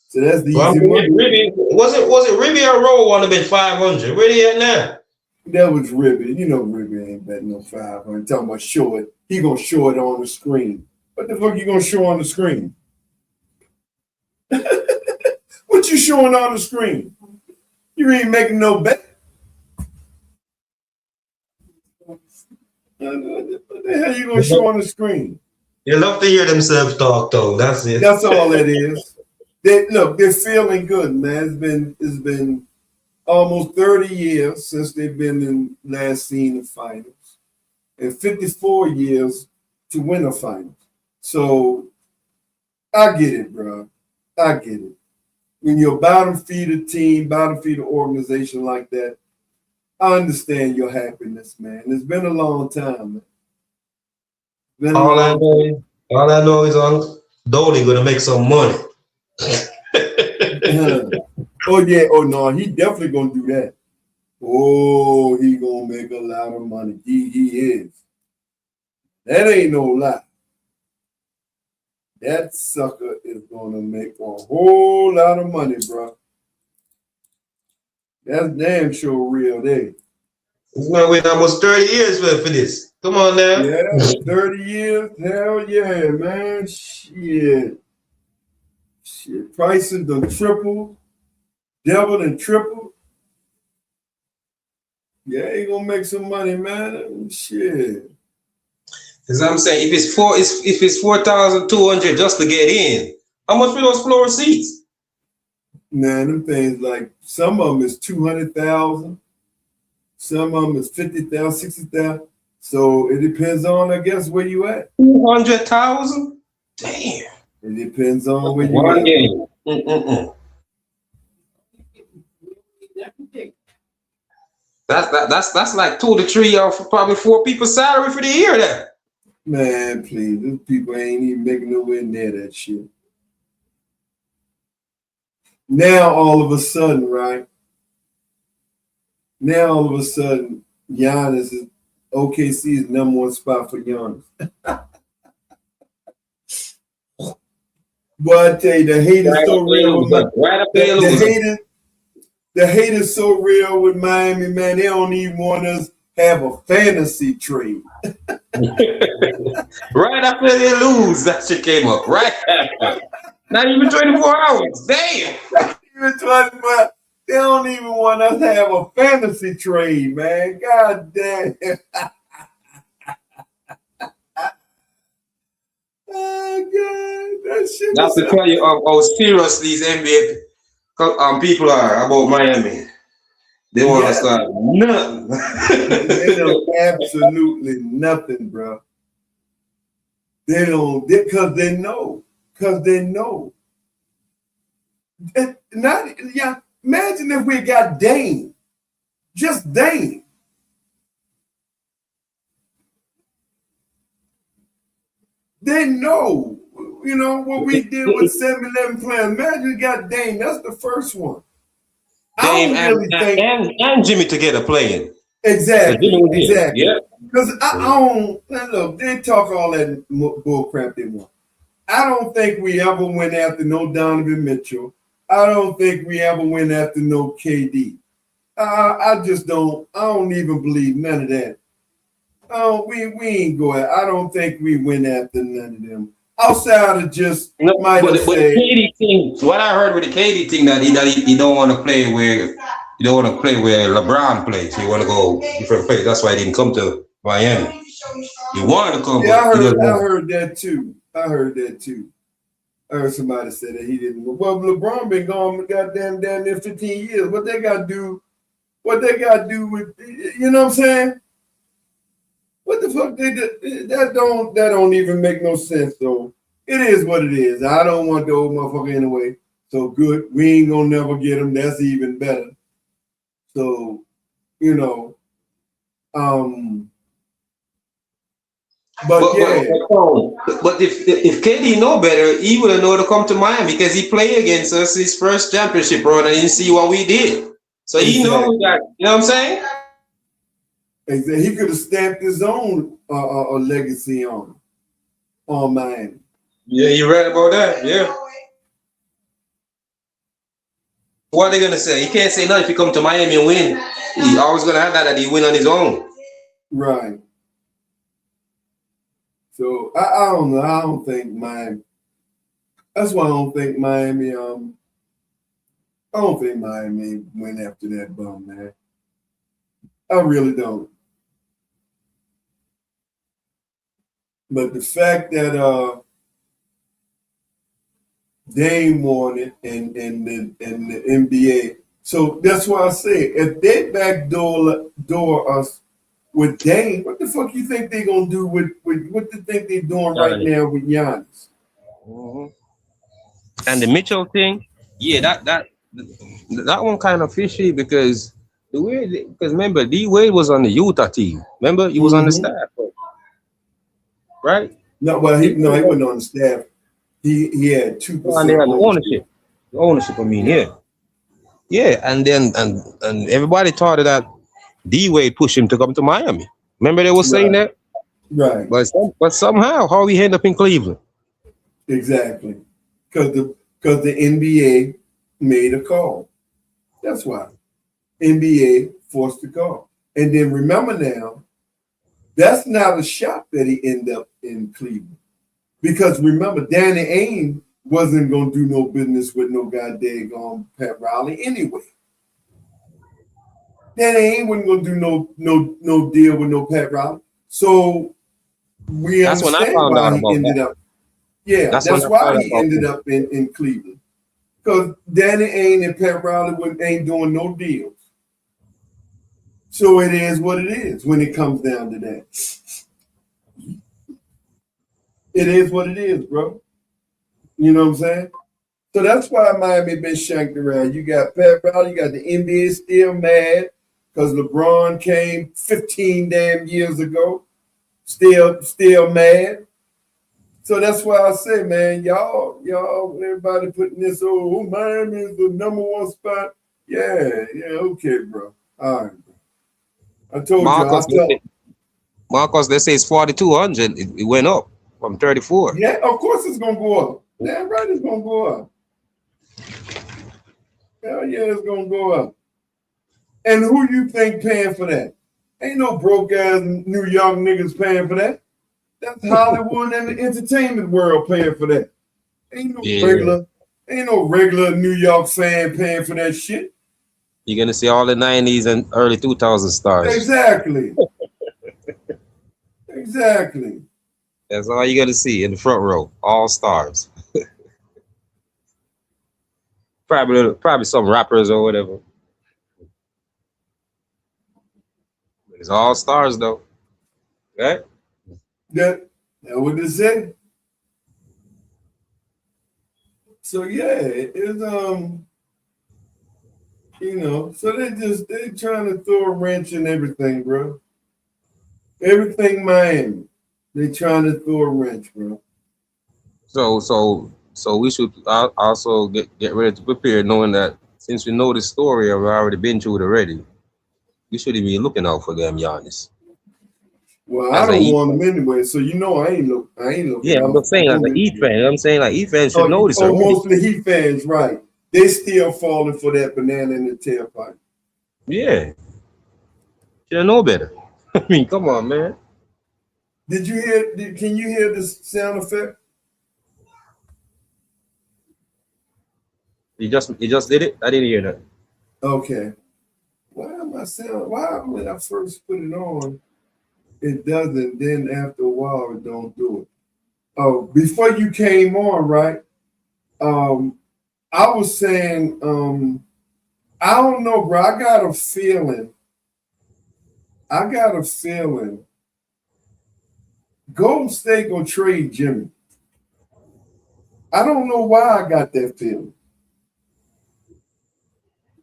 So that's the easy money. Was it Ribby or Rowe want to bet 500? Where they at now? That was Ribby. You know Ribby ain't betting no 500. Talking about show it. He gonna show it on the screen. What the fuck you gonna show on the screen? What you showing on the screen? You ain't making no bet. What the hell you gonna show on the screen? They love to hear themselves talk, though. That's it. That's all it is. They're feeling good, man. It's been almost 30 years since they've been in last seen the finals, and 54 years to win a final. So I get it, bro. I get it. When you're a bottom feeder team, bottom feeder organization like that, I understand your happiness, man. It's been a long time, man. All I know is on Dolly gonna make some money. Oh yeah. Oh no, he definitely gonna do that. Oh, he gonna make a lot of money. He is. That ain't no lie. That sucker is gonna make a whole lot of money, bro. That's damn sure real there. He's gonna wait almost 30 years for this. Come on now. Yeah, 30 years. Hell yeah, man. Shit. Prices done triple. Double and triple. Yeah, he gonna make some money, man. Shit. As I'm saying, if it's 4,200 just to get in, how much for those floor seats? Man, them things like some of them is 200,000, some of them is 50,000, 60,000. So it depends on, I guess, where you at. 200,000? Damn. It depends on where you at. Game. That's like 2 to 3 or probably 4 people's salary for the year there. Man, please, these people ain't even making nowhere near that shit. Now all of a sudden, right? Now all of a sudden, Giannis is OKC's #1 spot for Giannis. But I tell you, the hate is so real. The hate is so real with Miami, man. They don't even want us have a fantasy trade. Right after they lose, that shit came up. Right after. Not even 24 hours. Damn. Even 24. They don't even want us to have a fantasy trade, man. God damn. Oh, God. That shit. That's to tell you how serious these NBA people are about Miami. They want to start nothing. They know absolutely nothing, bro. They don't, because they know. Because they know. Imagine if we got Dame. Just Dame. They know. You know, what we did with 7-11 players. Imagine we got Dame. That's the first one. Dame and Jimmy together playing. Exactly. Exactly. Yeah. Because I don't look, they talk all that bull crap they want. I don't think we ever went after no Donovan Mitchell. I don't think we ever went after no KD. I just don't. I don't even believe none of that. Oh, we ain't go. I don't think we went after none of them. Outside of just but the KD thing. What I heard with the KD thing that he don't want to play where LeBron plays. He want to go different place. That's why he didn't come to Miami. He wanted to come. Yeah, I heard that too. I heard somebody say that he didn't. Well, LeBron been gone goddamn damn near 15 years. What they got to do? What they got to do with, you know what I'm saying? What the fuck that don't even make no sense though. It is what it is. I don't want the old motherfucker anyway. So good. We ain't gonna never get him. That's even better. So, you know, but if KD know better, he would have known to come to Miami because he played against us his first championship run and he see what we did. So he knows that, you know what I'm saying? Exactly. He could have stamped his own legacy on Miami. Yeah, you right about that. Yeah. What are they gonna say? He can't say nothing if he come to Miami and win. He always gonna have that he win on his own. Right. So I don't know. I don't think Miami. That's why I don't think Miami. I don't think Miami went after that bum, man. I really don't. But the fact that Dame won it and the NBA, so that's why I say if they backdoor us with Dame, what the fuck you think they gonna do with what do you think they're doing right now with Giannis? Mm-hmm. And the Mitchell thing, yeah, that one kind of fishy because remember D Wade was on the Utah team. Remember he was on the staff, right? No, well he wasn't on the staff. He had 2% ownership. The ownership, I mean, yeah, and then and everybody thought that D Wade pushed him to come to Miami. Remember they were saying that, right? But somehow how he ended up in Cleveland? Exactly, because the NBA made a call. That's why NBA forced the call. And then remember now, that's not a shock that he ended up in Cleveland. Because remember, Danny Ainge wasn't going to do no business with no goddamn Pat Riley anyway. Danny Ainge wasn't going to do no deal with no Pat Riley. So we understand why he ended up. Yeah, that's why he ended up in Cleveland. Because Danny Ainge and Pat Riley ain't doing no deals. So it is what it is when it comes down to that. It is what it is, bro. You know what I'm saying? So that's why Miami been shanked around. You got Pat Riley, you got the NBA still mad because LeBron came 15 damn years ago. Still mad. So that's why I say, man, y'all, everybody putting this, Miami is the number one spot. Yeah, okay, bro. All right, bro. I told you. Marcus, they say it's 4,200. It went up from 34. Yeah, of course it's going to go up. Damn right it's going to go up. Hell yeah, it's going to go up. And who you think paying for that? Ain't no broke ass New York niggas paying for that. That's Hollywood and the entertainment world paying for that. Ain't no regular New York fan paying for that shit. You're gonna see all the 90s and early 2000 stars. Exactly. Exactly. That's all you're gonna see in the front row. All stars. Probably some rappers or whatever. It's all stars though. Right? That's what they say. So yeah, it's so they trying to throw a wrench in everything, bro. Everything Miami, they trying to throw a wrench, bro. So we should also get ready to prepare, knowing that since we know the story and we've already been through it already, we shouldn't be looking out for them, Giannis. Well, I As a don't Heat want fan. him anyway, so you know I ain't looking Yeah, I'm out just for saying as a him Heat anyway. fan. You know what I'm saying? Like Heat fans should know this Oh, already. most of the Heat fans, right? They still falling for that banana in the tailpipe. Yeah. Should know better. I mean, come on, man. Did you hear? Can you hear this sound effect? You just did it? I didn't hear that. Okay. Why am I sound? Why when I first put it on, it doesn't? Then after a while, it don't do it. Oh, before you came on, right? I was saying, I don't know, bro. I got a feeling. Golden State gonna trade Jimmy. I don't know why I got that feeling.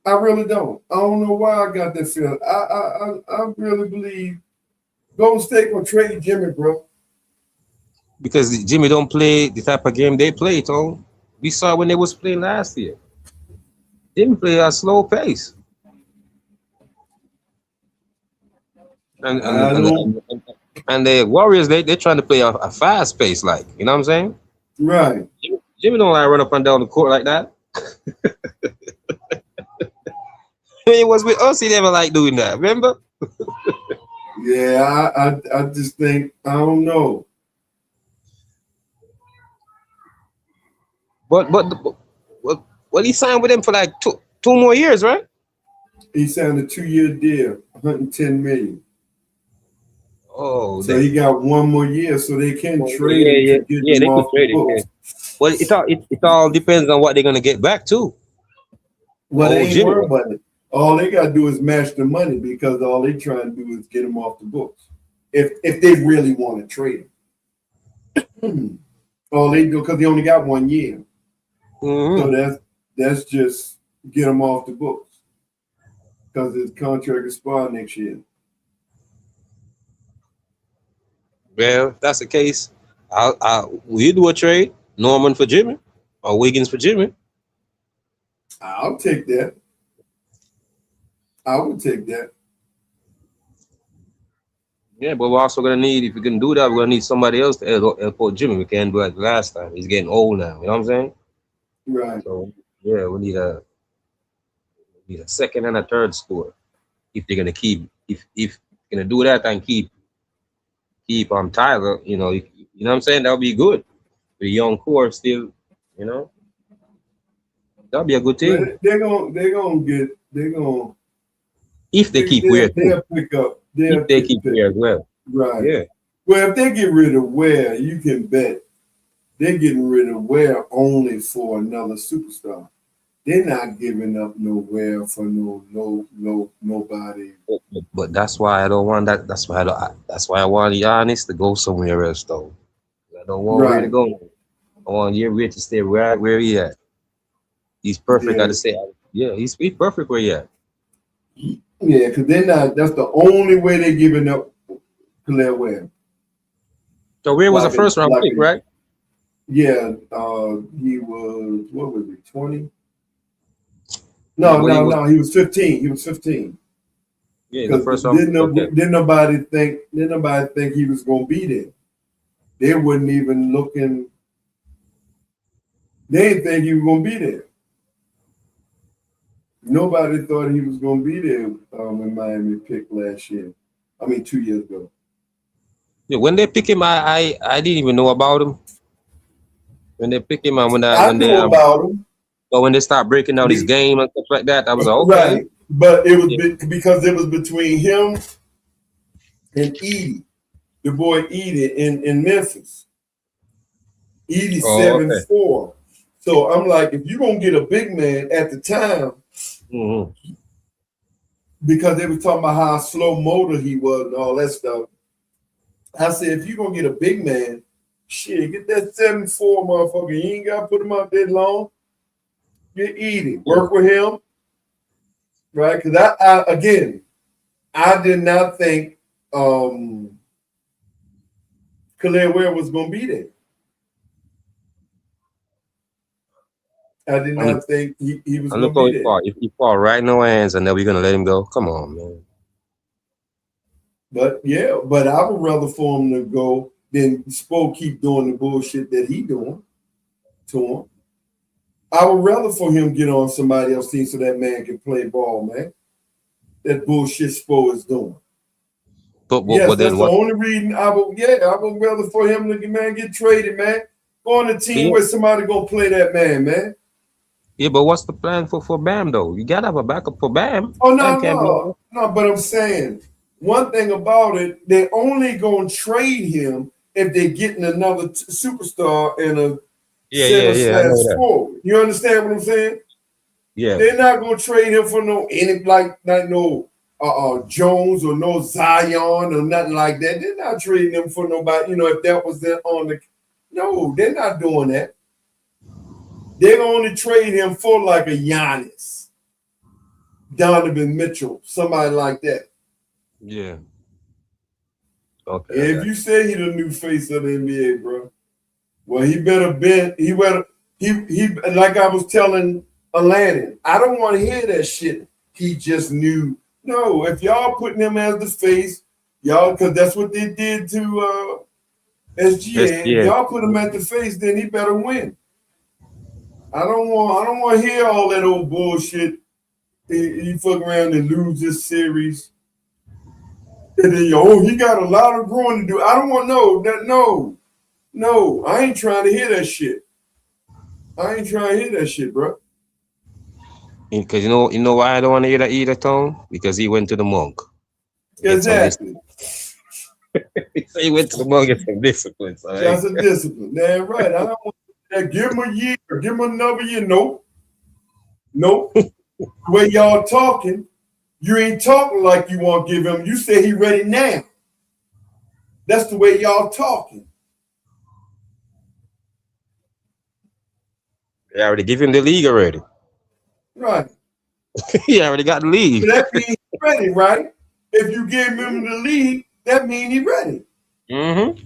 I really don't. I don't know why I got that feeling. I really believe Golden State gonna trade Jimmy, bro. Because Jimmy don't play the type of game they play, Tom. We saw when they was playing last year. Jimmy play at a slow pace. And I and, don't. and, and the Warriors, they're trying to play a fast pace, like, you know what I'm saying? Right. Jimmy don't like run up and down the court like that. When it was with us, he never like doing that, remember? Yeah, I just think I don't know. But well, he signed with them for like two more years, right? He signed a 2-year deal, 110 million. Oh, So he got one more year, so they can trade him to get yeah. him They could off the trade him. Yeah. books. Well, it all depends on what they're gonna get back too. Well, they Oh, ain't Jimmy. worried about it. All they gotta do is match the money because all they trying to do is get him off the books. If they really want to trade him, all they do because he only got 1 year. Mm-hmm. So that's just get him off the books because his contract expires next year. Well, if that's the case, we do a trade. Norman for Jimmy, or Wiggins for Jimmy. I'll take that. I would take that. Yeah, but we're also gonna need, if we can do that, we're gonna need somebody else to help out Jimmy. We can't do it last time. He's getting old now. You know what I'm saying? Right. So yeah, we need a second and a third scorer if they're gonna keep, if they're gonna do that and keep Tyler. You know what I'm saying? That'll be good. The young core still, you know, that'll be a good Well, thing if they keep Ware too. they'll pick up. If they keep Ware as well. Right. Yeah. Well, if they get rid of Ware, you can bet they're getting rid of Ware only for another superstar. They're not giving up no Ware for nobody. But that's why I don't want that. That's why I want Giannis to go somewhere else, though. I don't want Ware to go. I want Ware to stay right where he at. He's perfect. Yeah. I say, yeah, he's perfect where he at. Yeah, because they're not. That's the only way they're giving up Khalil Ware. So Ware was a first round pick, right? Yeah, he was, what was he, 20? No, he was 15. He was 15. Yeah, the first round. Didn't nobody think he was gonna be there. They wasn't even looking. They didn't think he was gonna be there. Nobody thought he was gonna be there when Miami picked last year. I mean 2 years ago. Yeah, when they pick him, I didn't even know about him. When they pick him, I knew about him. But when they start breaking down his game and stuff like that, I was like, okay. Right, but it was because it was between him and Edie, the boy Edie in Memphis. Edie 7'4". So I'm like, if you're gonna get a big man at the time, because they were talking about how slow motor he was and all that stuff. I said, if you're gonna get a big man, shit, get that 7'4" motherfucker. You ain't gotta put him out that long. Get Edie, work with him, right? Because I did not think Khalil Ware was gonna be there. I did not think he was going to be there. If he fall right in our hands and then we're going to let him go, come on, man. But yeah, but I would rather for him to go than Spo keep doing the bullshit that he doing to him. I would rather for him get on somebody else's team so that man can play ball, man. That bullshit Spo is doing. Yes, but that's then the what? only reason I would rather for him to get traded, man. Go on a team Yeah. where somebody gonna play that man. Yeah, but what's the plan for Bam though? You gotta have a backup for Bam. Oh Bam can't be over. no, but I'm saying one thing about it, they only gonna trade him if they're getting another superstar and a Yeah. I know that. /4. You understand what I'm saying? Yeah. They're not gonna trade him for no Jones or no Zion or nothing like that. They're not trading him for nobody. You know, if that was there on the no, they're not doing that. They're gonna only trade him for like a Giannis, Donovan Mitchell, somebody like that. Yeah. Okay. If you say he the new face of the NBA, bro, well, he like I was telling Alanin, I don't want to hear that shit. He just knew. No, if y'all putting him as the face, y'all, because that's what they did to SGA. If y'all put him at the face, then he better win. I don't want to hear all that old bullshit. He fuck around and lose this series. And then, he got a lot of growing to do. I don't want no. I ain't trying to hear that shit. Bro. Because you know why I don't want to hear that either, Tom? Because he went to the monk. Exactly. He went to the monk and some discipline. So That's a discipline. Damn right. I don't want that. Give him a year. Give him another year. Nope. The way y'all talking, you ain't talking like you want to give him. You say he ready now. That's the way y'all talking. They already give him the league already. Right. He already got the league. So that means he's ready, right? If you give him the league, that means he's ready. Mm-hmm.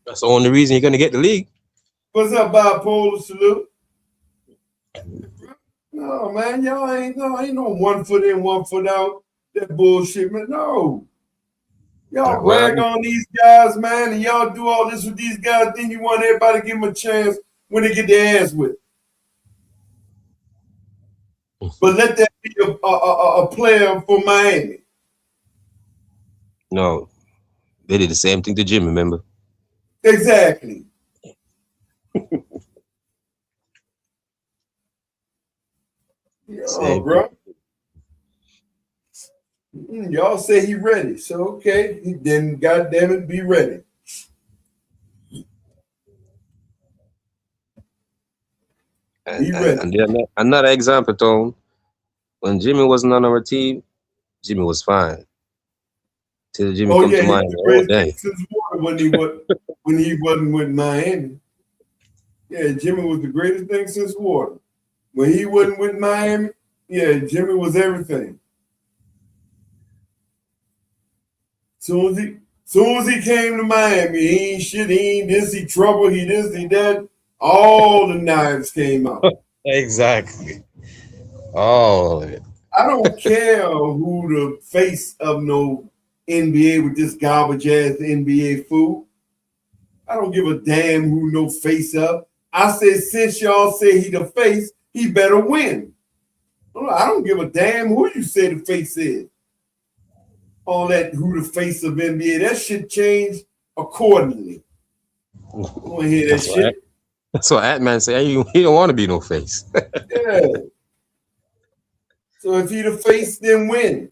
That's the only reason you're gonna get the league. What's up, bipolar salute? No, man, y'all ain't no 1 foot in, 1 foot out. That bullshit, man. No. Y'all brag on these guys, man, and y'all do all this with these guys, then you want everybody to give them a chance when they get their ass whipped. But let that be a player for Miami. No. They did the same thing to Jimmy, remember? Exactly. Yo, bro. Y'all say he ready. So, okay. Then, goddamn it, be ready. Be ready. And then another example, Tom. When Jimmy wasn't on our team, Jimmy was fine. Till Jimmy come to Miami. Oh, dang. When he wasn't with Miami. Yeah, Jimmy was the greatest thing since water. When he wasn't with Miami, yeah, Jimmy was everything. Soon as he came to Miami, he ain't shit, he ain't this, he trouble, he this, he that. All the knives came out. Exactly. All of it. I don't care who the face of no NBA with this garbage ass NBA fool. I don't give a damn who no face of. I said, since y'all say he the face, he better win. I don't give a damn who you say the face is. All that who the face of NBA, that shit changed accordingly. I want to hear that shit. That's what Atman said. He don't want to be no face. Yeah. So if he the face, then win.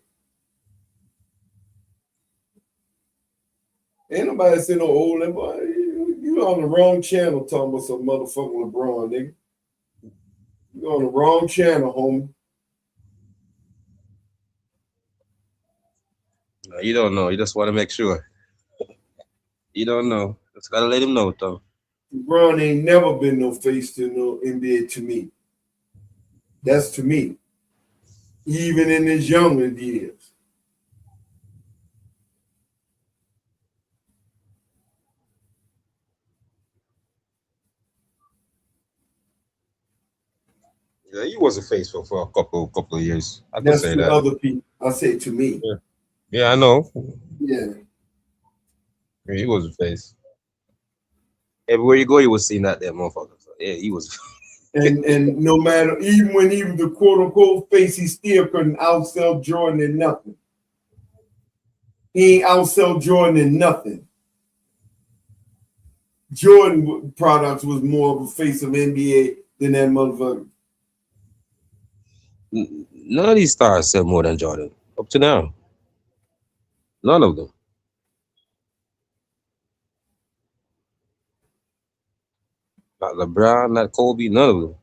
Ain't nobody say no old boy. You on the wrong channel talking about some motherfucking LeBron, nigga. You on the wrong channel, homie. No, you don't know. You just want to make sure. You don't know. Just gotta let him know, though. LeBron ain't never been no face to no NBA to me. That's to me. Even in his younger years. Yeah, he was a face for a couple of years. I could That's say to that. other people. I say to me. Yeah, yeah, I know. Yeah. Yeah, he was a face. Everywhere you go, you was seeing that motherfucker. So, yeah, he was. And no matter, even when he was the quote unquote face, he still couldn't outsell Jordan in nothing. He ain't outsell Jordan in nothing. Jordan products was more of a face of NBA than that motherfucker. None of these stars sell more than Jordan up to now. None of them. Not LeBron, not Kobe, none of them.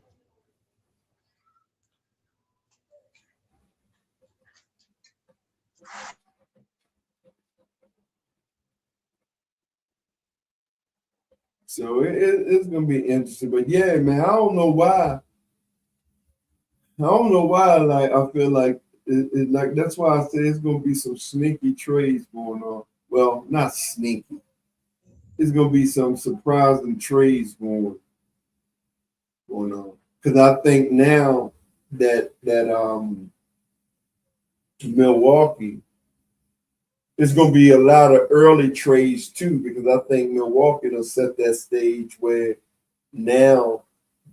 So it's gonna be interesting. But yeah, man, I don't know why. Like I feel like like that's why I say it's gonna be some sneaky trades going on. Well, not sneaky. It's gonna be some surprising trades going on. Because I think now that Milwaukee, it's gonna be a lot of early trades too, because I think Milwaukee will set that stage where now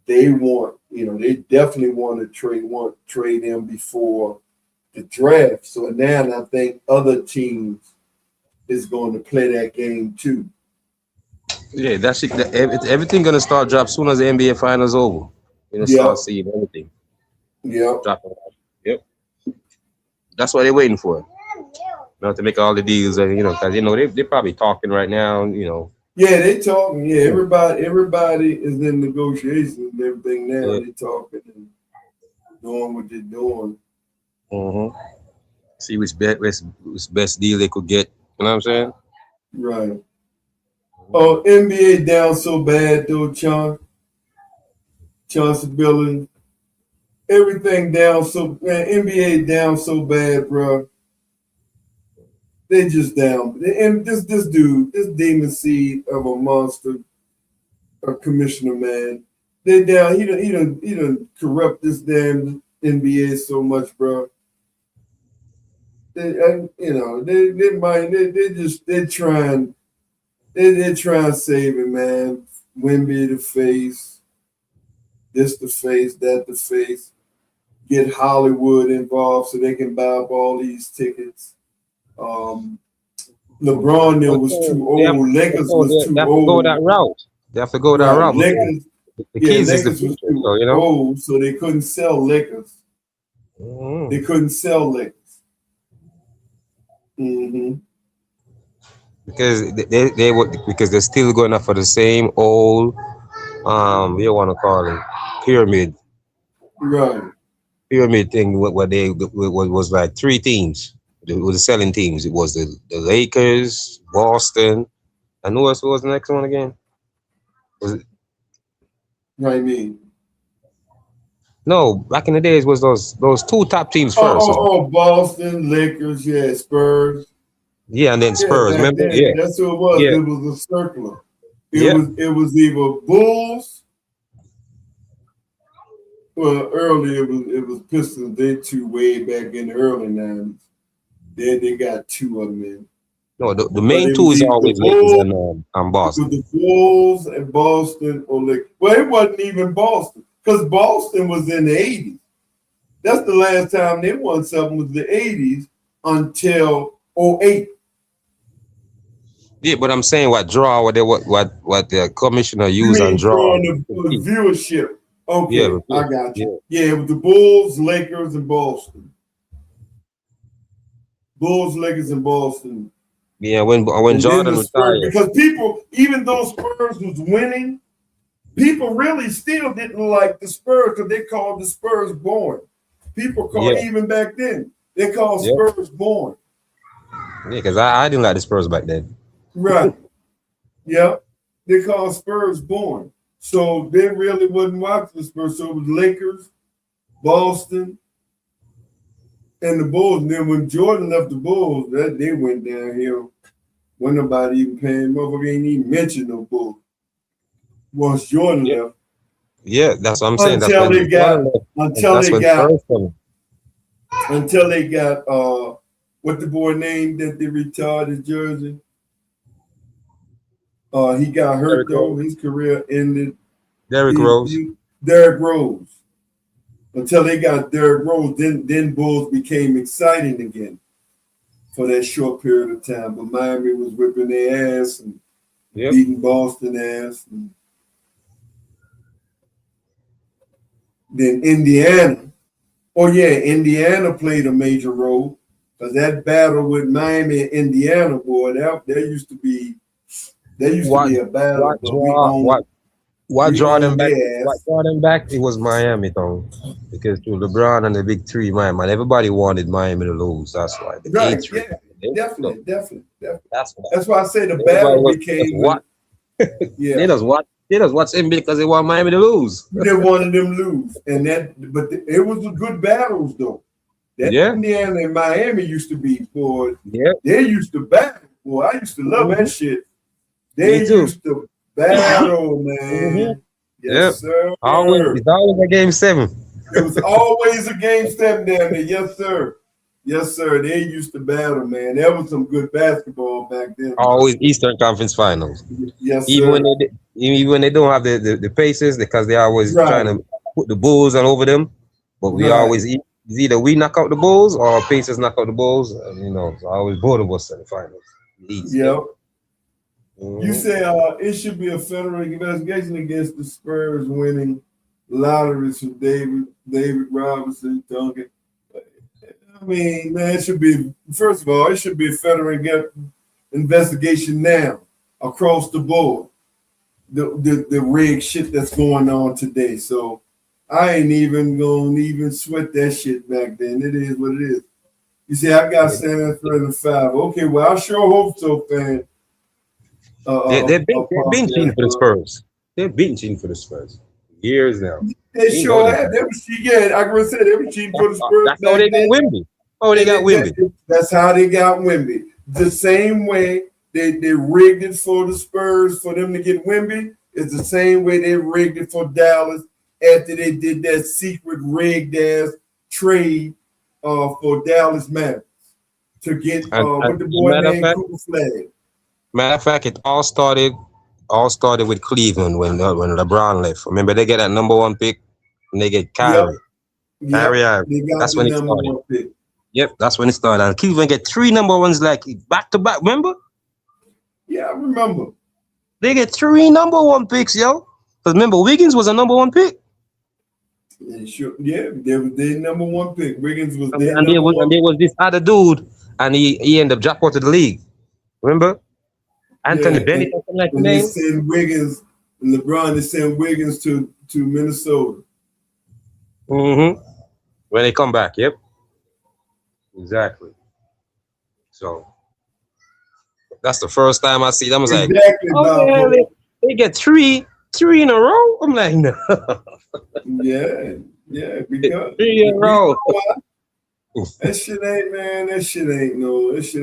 they they definitely want to trade him before the draft. So now I think other teams is going to play that game too. Yeah, that's it. Everything gonna start drop soon as the NBA finals over. You're gonna start seeing everything. Yep. Dropping. Yep. That's what they're waiting for. Not to make all the deals, and because they're probably talking right now. Yeah, they talking. Yeah, everybody is in negotiations and everything now. Yeah. They talking and doing what they're doing. Mm-hmm. See which best deal they could get. You know what I'm saying? Right. Oh, NBA down so bad though, Chauncey Billups. Everything down so man. NBA down so bad, bro. They just down. And this dude, this demon seed of a monster, a commissioner, man. They down. He done corrupt this damn NBA so much, bro. They're trying to save it, man. Wemby the face, this the face, that the face. Get Hollywood involved so they can buy up all these tickets. LeBron was too old. Lakers was too old. Go that route. They have to go that route. Lakers, the kids is the Lakers was future, too so old, so they couldn't sell Lakers. Mm-hmm. They couldn't sell Lakers. Mm-hmm. Because because they're still going up for the same old what you want to call it, pyramid. Right. Pyramid thing what was like three teams. It was the selling teams. It was the Lakers, Boston, and who else was the next one again? Was it? What I mean? No, back in the days was those two top teams first. Boston, Lakers, yeah, Spurs. Yeah, and then Spurs. Remember? Yeah, that's who it was. Yeah. It was a circular. It was either Bulls. Well, early it was Pistons. They two way back in the early 90s. They got two of them in. No, the main two is always Lakers and Boston. With the Bulls and Boston or Lakers. Well, it wasn't even Boston because Boston was in the 80s. That's the last time they won something was the 80s until 08. Yeah, but I'm saying what the commissioner used and draw the viewership. Okay, yeah, I got you. Yeah, it was the Bulls, Lakers, and Boston. Bulls, Lakers, and Boston. Yeah, when Jordan retired, because people, even though Spurs was winning, people really still didn't like the Spurs because they called the Spurs boring. People called even back then they called Spurs boring. Yeah, because I didn't like the Spurs back then. Right. Yeah, they called Spurs boring. So they really wasn't watching the Spurs. So it was Lakers, Boston, and the Bulls. And then when Jordan left the Bulls, they went downhill. When nobody even paying, motherfucker ain't even mention no Bulls. Once Jordan left. Yeah, that's what I'm saying. until That's they when got first one. what the boy named that they retired his jersey. He got hurt Derrick though. Rose. His career ended. Derrick Rose. Derrick Rose. Until they got Derrick Rose, then Bulls became exciting again for that short period of time. But Miami was whipping their ass and beating Boston ass. And then Indiana. Oh yeah, Indiana played a major role because that battle with Miami and Indiana, boy, there used to be a battle. What draw them back? Their ass. What draw them back? It was Miami, though, because through LeBron and the big three, Miami, everybody wanted Miami to lose. That's why. Right? Yeah, definitely. That's why I say the Everybody battle was became what? Yeah. They just watch him because they want Miami to lose. They wanted them to lose, but it was good battles though. That Indiana and Miami used to be, boy. Yeah, they used to battle. Boy, I used to love that shit. They used to battle, man. Yes, sir. It's always a game 7. It was always a game 7 down there. Yes, sir. Yes, sir. They used to battle, man. That was some good basketball back then. Always Eastern Conference Finals. Yes, sir. Even when they don't have the Pacers, because they always trying to put the Bulls all over them. But we always either we knock out the Bulls or Pacers knock out the Bulls. And, it's always both of us in the finals. Yep. You say it should be a federal investigation against the Spurs winning lotteries from David Robinson, Duncan. I mean, man, it should be, first of all, it should be a federal investigation now across the board. The rig shit that's going on today. So I ain't even gonna sweat that shit back then. It is what it is. You see, I got San Antonio 5. Okay, well, I sure hope so, fan. They've been cheating for the Spurs. They've been cheating for the Spurs years now. They sure have. They was cheating. I was say they were cheating for the Spurs. That's how they got Wemby. Oh, they got Wemby. That's how they got Wemby. The same way they rigged it for the Spurs for them to get Wemby is the same way they rigged it for Dallas after they did that secret rigged ass trade for Dallas Mavericks to get with the boy named Cooper Flag. Matter of fact, it all started with Cleveland when LeBron left. Remember, they get that number 1 pick and they get Kyrie. Kyrie. That's when it started. Yep, that's when it started. And Cleveland get 3 number 1s like back to back. Remember? Yeah, I remember. They get 3 number 1 picks, yo. Because remember, Wiggins was a number 1 pick. Yeah, they was their number 1 pick. Wiggins was their and there was this other dude, and he ended up dropping out of the league. Remember? Anthony Bennett, something like the name. They send Wiggins and LeBron. They send Wiggins to Minnesota. When they come back, yep, exactly. So that's the first time I see them. I was like, they get three in a row. I'm like, no. yeah, because 3 in a row. That shit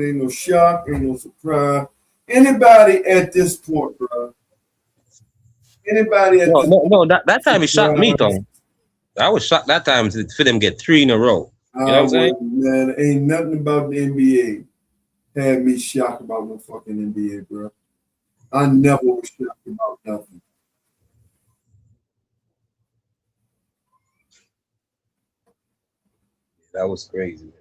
ain't no shock, ain't no surprise. Anybody at this point, bro. That time it shocked me, though. I was shocked that time for them get 3 in a row. You know what I'm saying? Man, ain't nothing about the NBA had me shocked about no fucking NBA, bro. I never was shocked about nothing. That was crazy, man.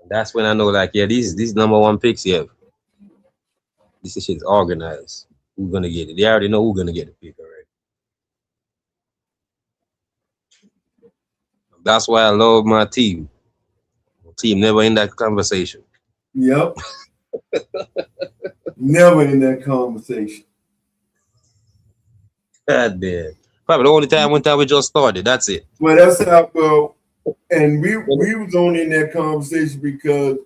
And that's when I know, like, yeah, these number 1 picks, yeah. This shit's organized. Who's gonna get it? They already know who's gonna get the pick already. That's why I love my team. My team never in that conversation. Yep. Never in that conversation. God damn. Probably the only time one time we just started. That's it. Well, that's how and we was only in that conversation because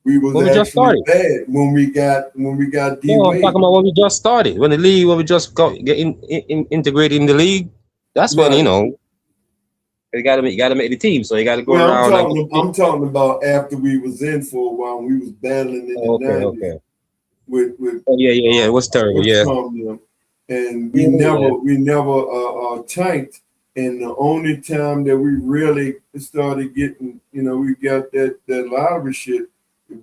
we was actually bad when we got D-Wade. No, I'm talking about when we just started. When we just get integrated in the league. That's when, you gotta make the team. So you gotta go around. I'm talking about after we was in for a while and we was battling in the 90s. Okay. With yeah. It was terrible, yeah. And we never tanked And the only time that we really started getting, we got that lottery shit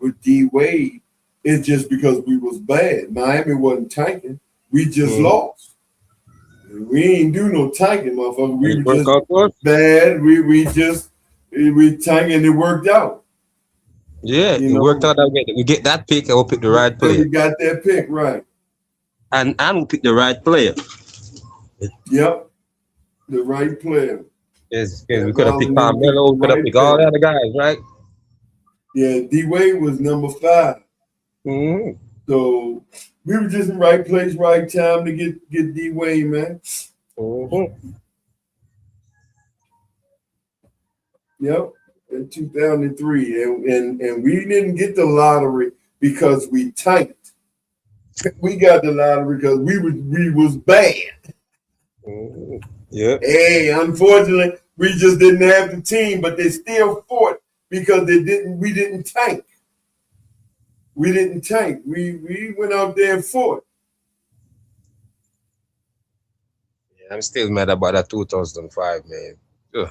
with D Wade, it's just because we was bad. Miami wasn't tanking. We just lost. We ain't do no tanking, motherfucker. We were just bad. We tanked and it worked out. Yeah, it worked out that way. We get that pick and we'll pick the right player. We got that pick right. And we'll pick the right player. Yep. The right player. Yes, we could have picked Carmelo, we could have picked all the other guys, right? Yeah, D Wade was number 5. So we were just in right place, right time to get D Wade, man. Yep, in 2003, and we didn't get the lottery because we tanked. We got the lottery because we was bad. Yeah. Hey, unfortunately, we just didn't have the team, but they still fought because we didn't tank. We didn't tank. We went out there and fought. Yeah, I'm still mad about that 2005, man. Ugh.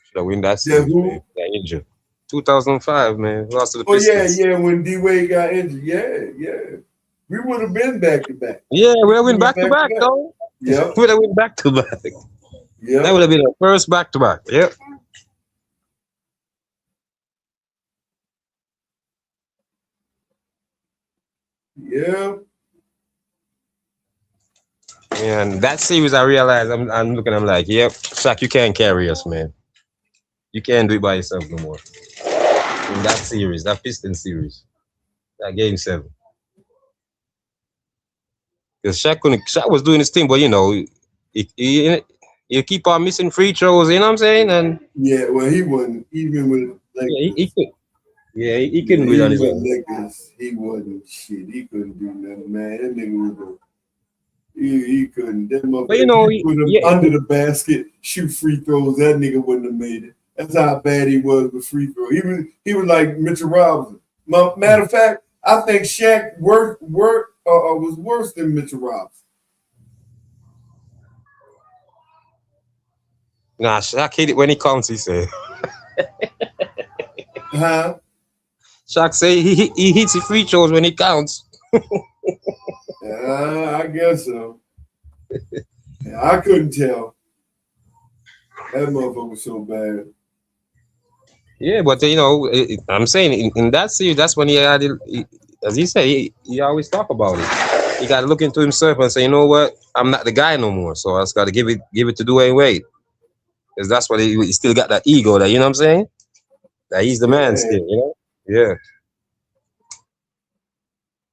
Should have win that season, man. Got injured. 2005, man. Lost to the Pistons. Yeah, when D Wade got injured. Yeah. We would have been back to back. Yeah, we would have went back to back, though. Yeah. We would have went back to back. Yeah. That would have been the first back to back. Yep. Yeah. And that series, I realized I'm looking. I'm like, yep, Shaq, you can't carry us, man. You can't do it by yourself no more. In that series, that Piston series, that game 7. Because Shaq was doing his thing, but he keep on missing free throws, you know what I'm saying? And yeah, well, he wasn't even with he couldn't do it on his own. He wasn't shit. He couldn't do nothing, man. That nigga was he couldn't. That motherfucker, put him under the basket, shoot free throws. That nigga wouldn't have made it. That's how bad he was with free throws. He was like Mitchell Robinson. Matter of fact, I think Shaq was worse than Mitchell Robinson. Nah, Shaq hit it when he counts, he said. Huh? Shaq say he hits the free throws when he counts. I guess so. I couldn't tell. That motherfucker was so bad. Yeah, but I'm saying in that series, that's when he had it. As he said, he always talk about it. He got to look into himself and say, you know what, I'm not the guy no more. So I just got to give it to Dwayne Wade, because that's what he still got that ego. That, you know what I'm saying? That he's the man still. Yeah.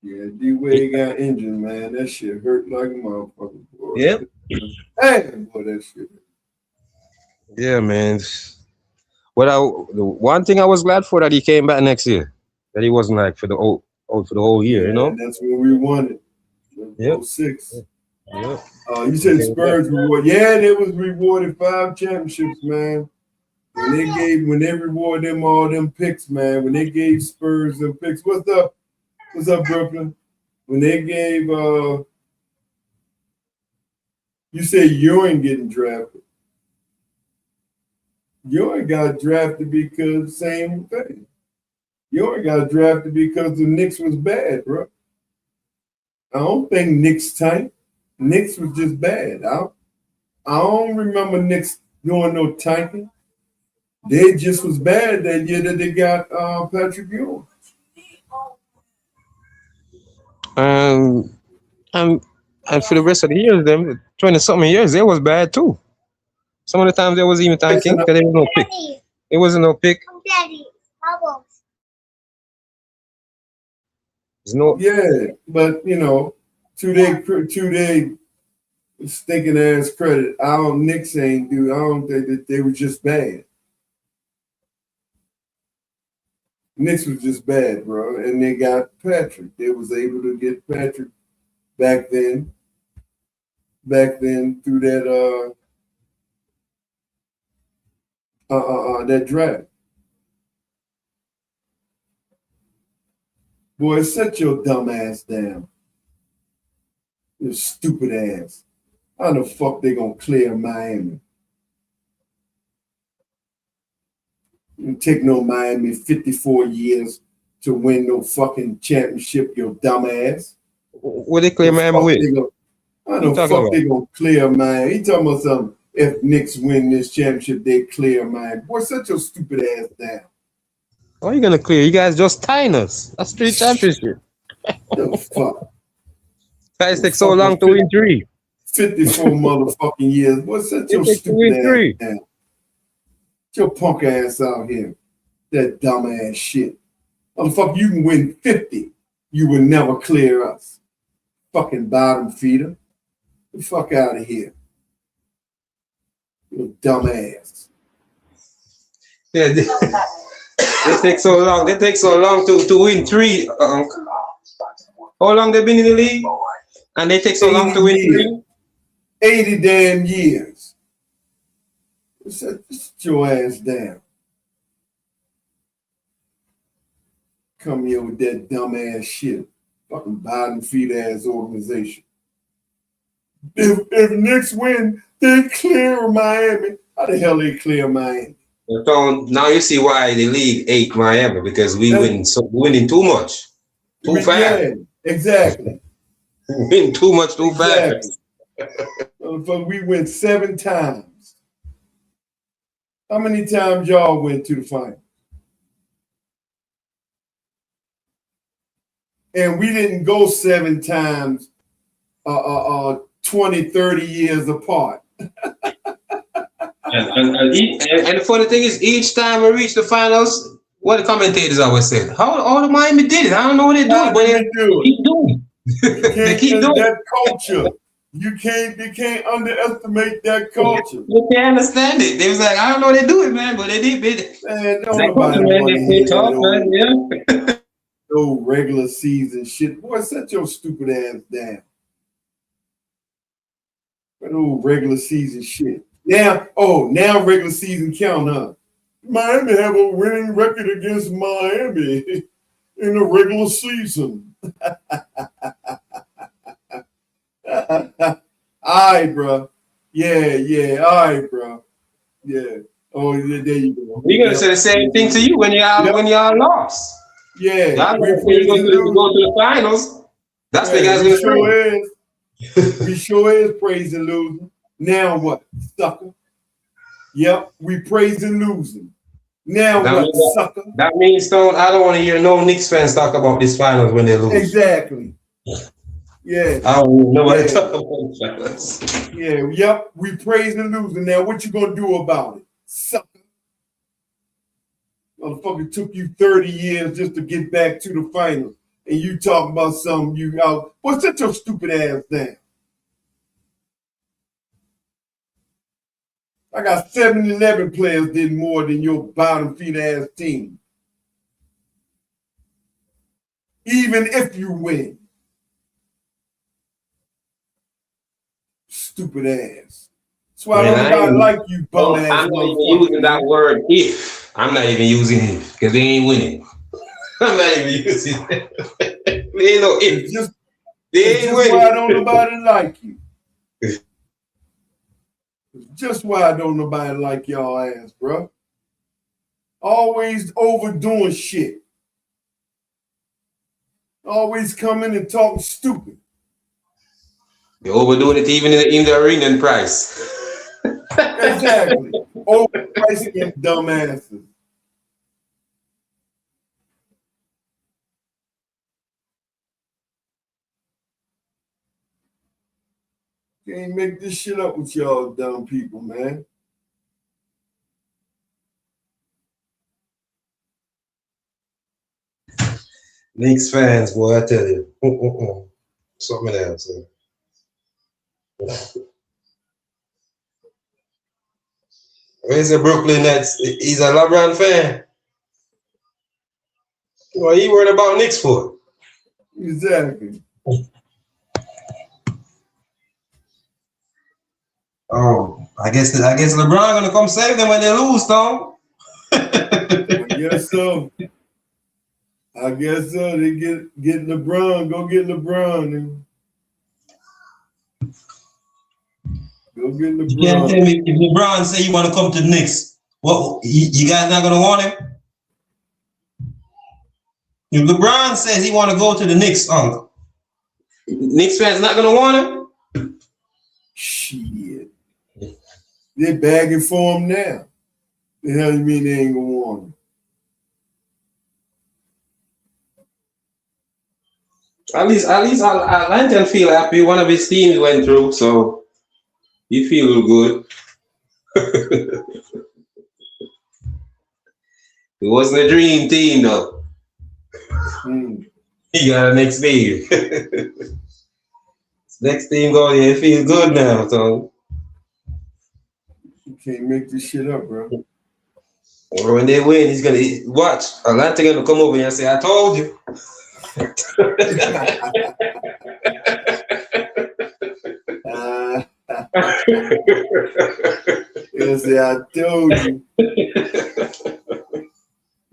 Yeah, D Wade got injured, man. That shit hurt like a motherfucker, boy. Yep. Hey, boy, that shit. Yeah, man. Well, the one thing I was glad for that he came back next year. That he wasn't like for the whole year, you know. That's when we won it. Yep. 06. Yeah. You said Spurs reward. Yeah, they was rewarded 5 championships, man. When they rewarded them all them picks, man. When they gave Spurs them picks. What's up, Brooklyn? When they gave you said Ewing getting drafted. Ewing got drafted because same thing. Ewing got drafted because the Knicks was bad, bro. I don't think Knicks tanked. Knicks was just bad. I don't remember Knicks doing no tanking. They just was bad that year that they got Patrick Ewing. And for the rest of the years, them 20-something years, they was bad too. Some of the times there was even tanking because there was no pick. It wasn't no pick. Yeah, but to their stinking ass credit, Knicks ain't do. I don't think that they were just bad. Knicks was just bad, bro, and they got Patrick. They was able to get Patrick back then through that draft. Boy, set your dumb ass down. Your stupid ass. How the fuck they gonna clear Miami? You take no Miami 54 years to win no fucking championship, your dumbass. What they clear Miami with? I know fuck they gonna clear Miami. He talking about something. If Knicks win this championship, they clear Miami. Boy, shut your stupid ass down. How are you gonna clear? You guys just tying us. That's 3 championships. The fuck. Guys take so long to win 3. 54 motherfucking years. Boy, shut your stupid ass down. Get your punk ass out here. That dumb ass shit. Motherfucker, you can win 50. You will never clear us. Fucking bottom feeder. Get the fuck out of here. You dumb ass. Yeah, they take so long. They take so long to win 3. How long they been in the league? And they take so long to win 3? 80 damn years. Sit your ass down. Come here with that dumb ass shit. Fucking bottom feed ass organization. If Knicks win, they clear Miami. How the hell they clear Miami? So now you see why the league ate Miami, because we winning too much, too fast. Yeah, exactly. Win too much, too fast. Motherfucker, we went 7 times. How many times y'all went to the final? And we didn't go 7 times 20, 30 years apart. And the funny thing is, each time we reach the finals, what the commentators always say, how the Miami did it? I don't know what they're doing, but they keep doing it. They keep doing that culture. You can't underestimate that culture. You can't understand it. They was like, I don't know what they do it, man, but they did it. Man, no regular season shit. Boy, set your stupid ass down. No regular season shit. Now regular season count, huh? Miami have a winning record against Miami in the regular season. All right, bro. Yeah. All right, bro. Yeah. Oh, yeah, there you go. We're gonna say the same thing to you when y'all lost. Yeah. When you go to the finals, that's what you guys gonna say. We sure is praising losing. Now what, sucker? Yep, we praising losing. Now what, sucker? That means I don't want to hear no Knicks fans talk about this finals when they lose. Exactly. Yeah. I don't even know what to talk about finals. Yeah, yep, we praising losing. Now what you gonna do about it, sucker? Motherfucker took you 30 years just to get back to the finals. And you talking about something you out. Boy, sit your stupid ass down. I got 7-11 players did more than your bottom feed ass team. Even if you win. Stupid ass. That's why I don't like you, bum ass. I'm not even using that word if. I'm not even using it because they ain't winning. I'm not even using it. There ain't no if. It's just why I don't nobody like you. Just why I don't nobody like y'all ass, bro. Always overdoing shit. Always coming and talking stupid. They're overdoing it even in the arena in price. Exactly. Overpricing them dumbasses. Can't make this shit up with y'all dumb people, man. Knicks fans, boy, I tell you. Something else. Where's the Brooklyn Nets? He's a LeBron fan. What are you worried about Knicks for? Exactly. Oh, I guess LeBron gonna come save them when they lose, though. I guess so. They get LeBron. Go get LeBron. Man. Go get LeBron. You can't tell me if LeBron say you want to come to the Knicks, Well, you guys not gonna want him? If LeBron says he want to go to the Knicks, Knicks fans not gonna want him. Shit. They're bagging for him now. The hell you mean they ain't gonna want him? At least Atlanta feel happy. One of his teams went through, so he feel good. It wasn't a dream team though. He got a next team. Next team going, it feels good now, so. You can't make this shit up, bro. Or when they win, he's gonna watch. Atlanta gonna come over here and say, "I told you." He'll say, "I told you."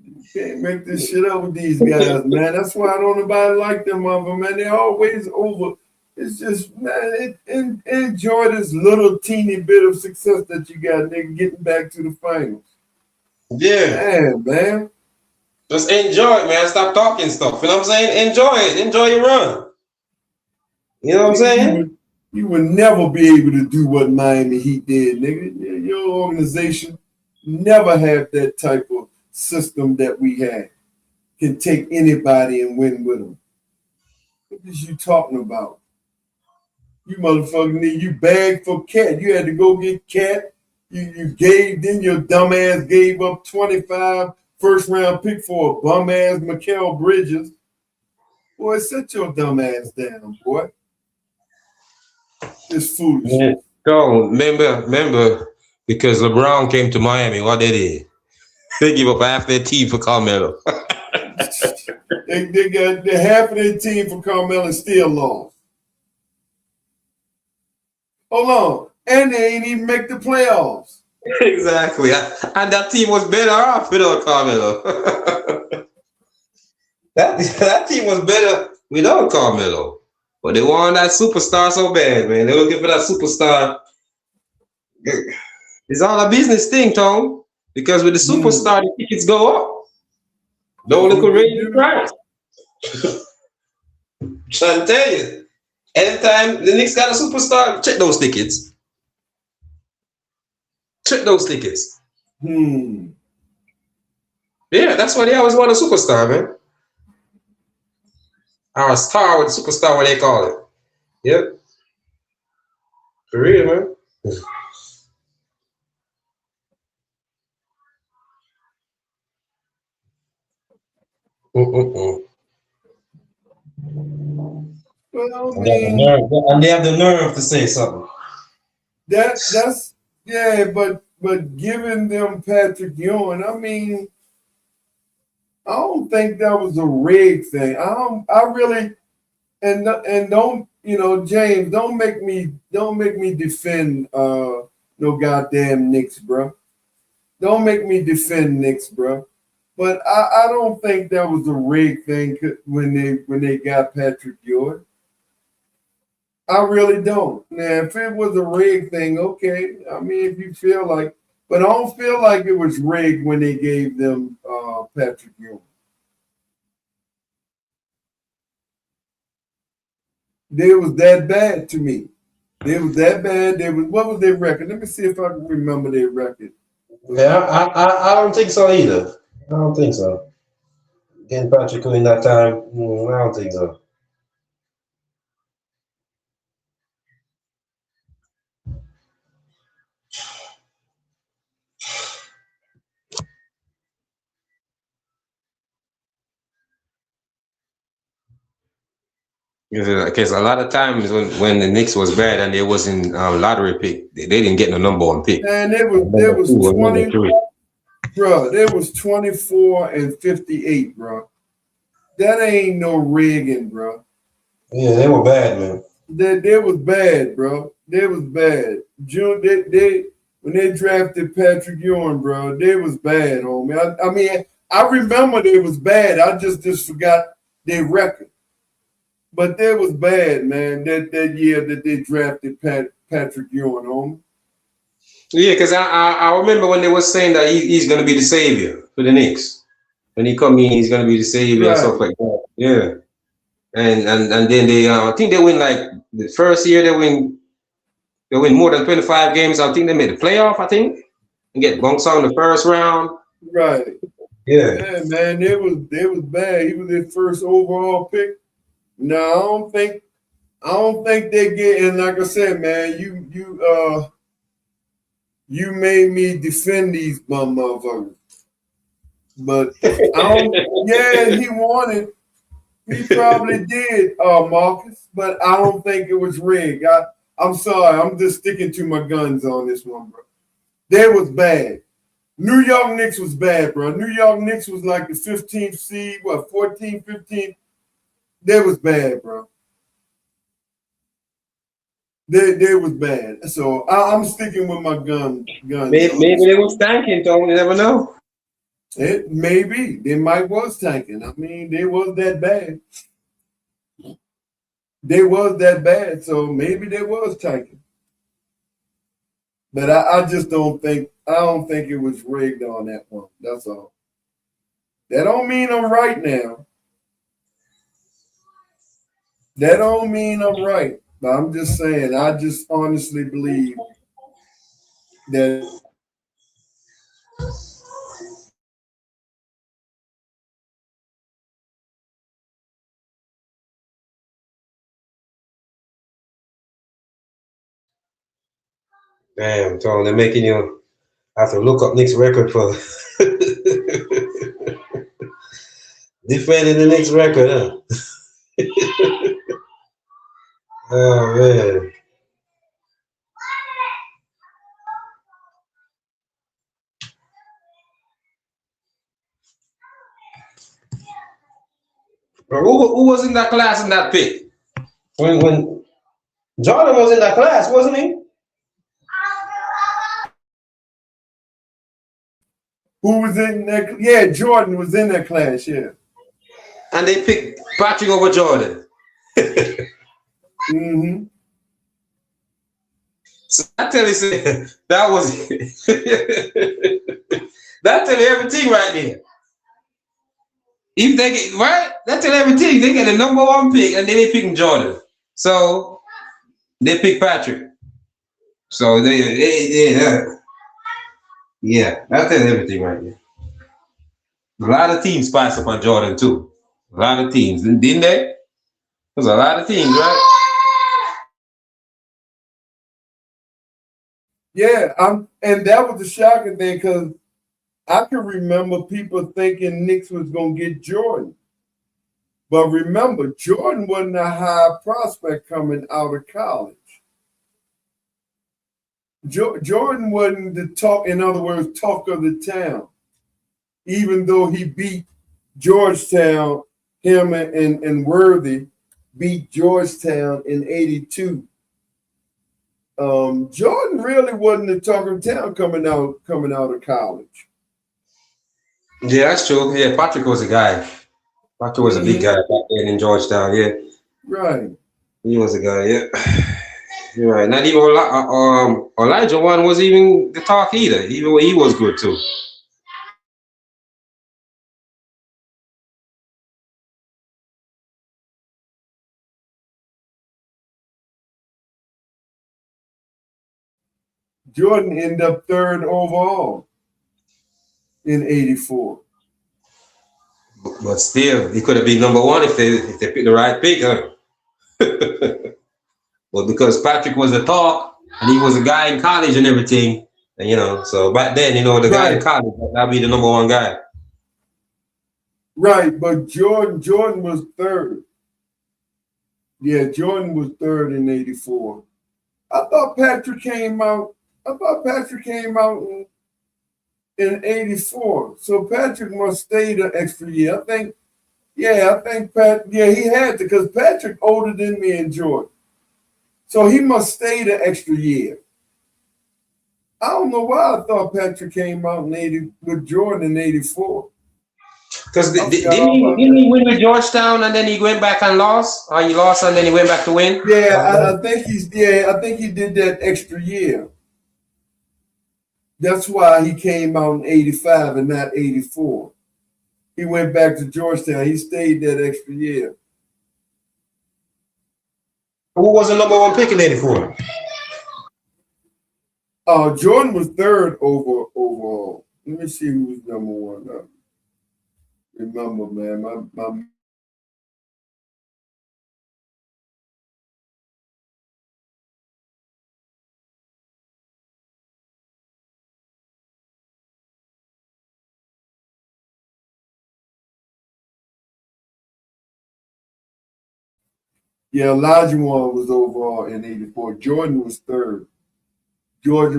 You can't make this shit up with these guys, man. That's why I don't nobody like them of them, man. They're always over. It's just, man, enjoy this little teeny bit of success that you got, nigga, getting back to the finals. Yeah. Man. Just enjoy it, man. Stop talking stuff. You know what I'm saying? Enjoy it. Enjoy your run. You know what I'm saying? You would never be able to do what Miami Heat did, nigga. Your organization never have that type of system that we had. Can take anybody and win with them. What is you talking about? You motherfucker, you begged for Cat. You had to go get Cat. You gave, then your dumb ass gave up 25 first-round pick for a bum-ass Mikal Bridges. Boy, sit your dumb ass down, boy. It's foolish. Yeah. Don't remember, because LeBron came to Miami, what they did? They give up half their team for Carmelo. they got half of their team for Carmelo and still lost. Hold on. And they ain't even make the playoffs. Exactly. And that team was better off without Carmelo. that team was better without Carmelo. But they want that superstar so bad, man. They're looking for that superstar. It's all a business thing, Tom. Because with the superstar, the tickets go up. Don't look at raise the price. Trying to tell you. Anytime the Knicks got a superstar, check those tickets. Check those tickets. Yeah, that's why they always want a superstar, man. Or a star with superstar, what they call it. Yep. For real, man. Well, and they have the nerve to say something. That's yeah, but giving them Patrick Ewing, I mean, I don't think that was a rig thing. I really and don't, you know, James, don't make me defend no goddamn Knicks, bro. Don't make me defend Knicks, bro. But I don't think that was a rig thing when they got Patrick Ewing. I really don't. Now, if it was a rig thing, okay. I mean, if you feel like, but I don't feel like it was rigged when they gave them Patrick Ewing. They was that bad to me. They was that bad. What was their record? Let me see if I can remember their record. Yeah, I don't think so either. I don't think so. Getting Patrick Ewing that time, I don't think so. Because a lot of times when the Knicks was bad and they wasn't lottery pick, they didn't get the number one pick. And there was 20, bro. There was 24 and 58, bro. That ain't no rigging, bro. Yeah, they were bad, man. They was bad, bro. They was bad. June, they when they drafted Patrick Ewing, bro, they was bad, homie. I mean, I remember they was bad. I just forgot their record. But they was bad, man, that year that they drafted Patrick Ewing, homie. Yeah, because I remember when they were saying that he's going to be the savior for the Knicks. When he come in, he's going to be the savior and stuff like that. Yeah. And then they, I think they win like the first year they win more than 25 games. I think they made the playoff, I think, and get bunked out in the first round. Right. Yeah. Yeah, man, they was bad. He was their first overall pick. No, I don't think they get. And like I said, man, you made me defend these bum motherfuckers. But I don't. Yeah, he wanted. He probably did, Marcus. But I don't think it was rigged. I'm sorry. I'm just sticking to my guns on this one, bro. They was bad. New York Knicks was bad, bro. New York Knicks was like the 15th seed, 14th, 15th. They was bad, bro. They was bad. So I'm sticking with my guns. Maybe they was tanking, Tony. You never know. Maybe they might was tanking. I mean, they was that bad. They was that bad, so maybe they was tanking. But I just don't think it was rigged on that one. That's all. That don't mean I'm right now. That don't mean I'm right. But I'm just saying, I just honestly believe that Damn, Tony, they're making you have to look up Knicks record for defending the Knicks record, huh? Oh man. Bro, who was in that class in that pick? When Jordan was in that class, wasn't he? who was in that? Yeah, Jordan was in that class. Yeah. And they picked Patrick over Jordan. Mm-hmm. So I tell you, that was that tell you everything right there. If they get right, that tell you everything. They get the #1 pick, and then they pick Jordan. So they pick Patrick. So yeah, that tell you everything right there. A lot of teams passed up on Jordan too. A lot of teams, didn't they? There's a lot of teams, right? Yeah, and that was the shocking thing because I can remember people thinking Knicks was gonna get Jordan. But remember, Jordan wasn't a high prospect coming out of college. Jordan wasn't the talk, in other words, talk of the town. Even though he beat Georgetown, him and Worthy beat Georgetown in '82. Jordan really wasn't the talk of town coming out of college. Yeah, that's true. Yeah, Patrick was a guy. Patrick was a big guy back then in Georgetown. Yeah, right. He was a guy. Yeah, you're right. Not even Elijah one was even the talk either. Even he was good too. Jordan ended up 3rd overall in '84. But still, he could have been #1 if they picked the right pick. Huh? Well, because Patrick was the talk, and he was a guy in college and everything, and so back then, the guy in college, that'd be the #1 guy. Right, but Jordan was 3rd. Yeah, Jordan was 3rd in '84. I thought Patrick came out in '84. So Patrick must stay the extra year. I think he had to, because Patrick older than me and Jordan. So he must stay the extra year. I don't know why I thought Patrick came out with Jordan in '84. Because didn't he win with Georgetown and then he went back and lost? Or he lost and then he went back to win? Yeah, I think he did that extra year. That's why he came out in 85 and not 84. He went back to Georgetown. He stayed that extra year. Who was the number 1 pick in '84? Jordan was third overall. Let me see who was number 1. Remember, man, my yeah, Elijah was overall in 84. Jordan was third. Georgia.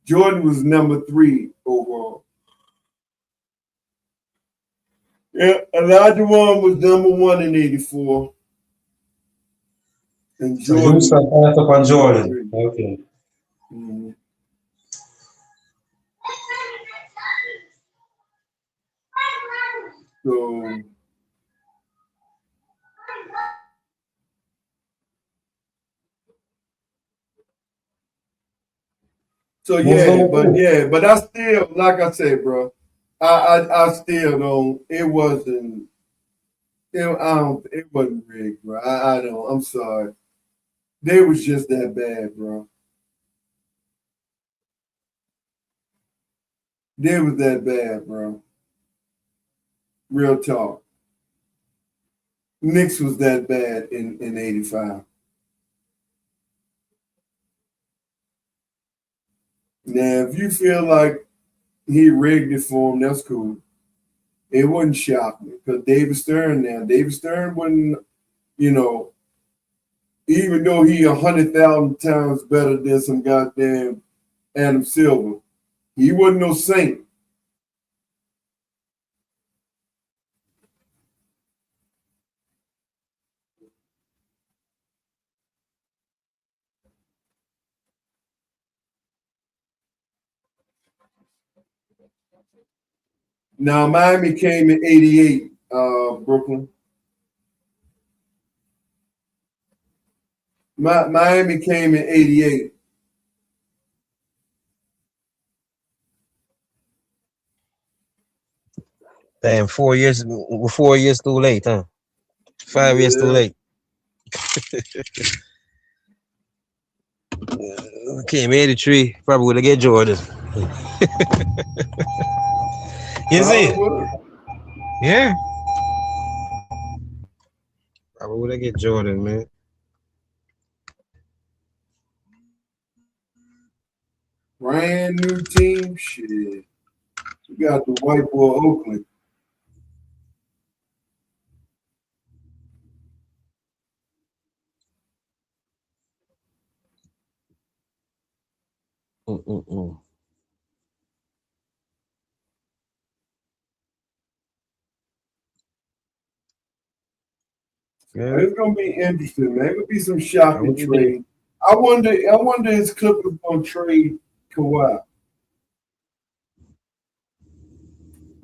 Jordan was number 3 overall. Yeah, Elijah was number 1 in 84. And Jordan. So you pass up on Jordan. Okay. Mm-hmm. So but I still, like I said, bro, I still don't. It wasn't. It wasn't rigged, bro. I don't. I'm sorry. They was just that bad, bro. They was that bad, bro. Real talk. Knicks was that bad in 85. Now, if you feel like he rigged it for him, that's cool. It wouldn't shock me because David Stern wouldn't, even though he 100,000 times better than some goddamn Adam Silver, he wasn't no saint. Now, Miami came in 88, Brooklyn. Miami came in 88. Damn, 4 years, 4 years too late, huh? 5 years too late. Came 83, probably would have get Jordan. You see? Yeah. Probably would have get Jordan, man. Brand new team, shit. You got the white boy Oakland. Yeah. It's gonna be interesting, man. It could be some shocking trade. I wonder if Clippers gonna trade Kawhi.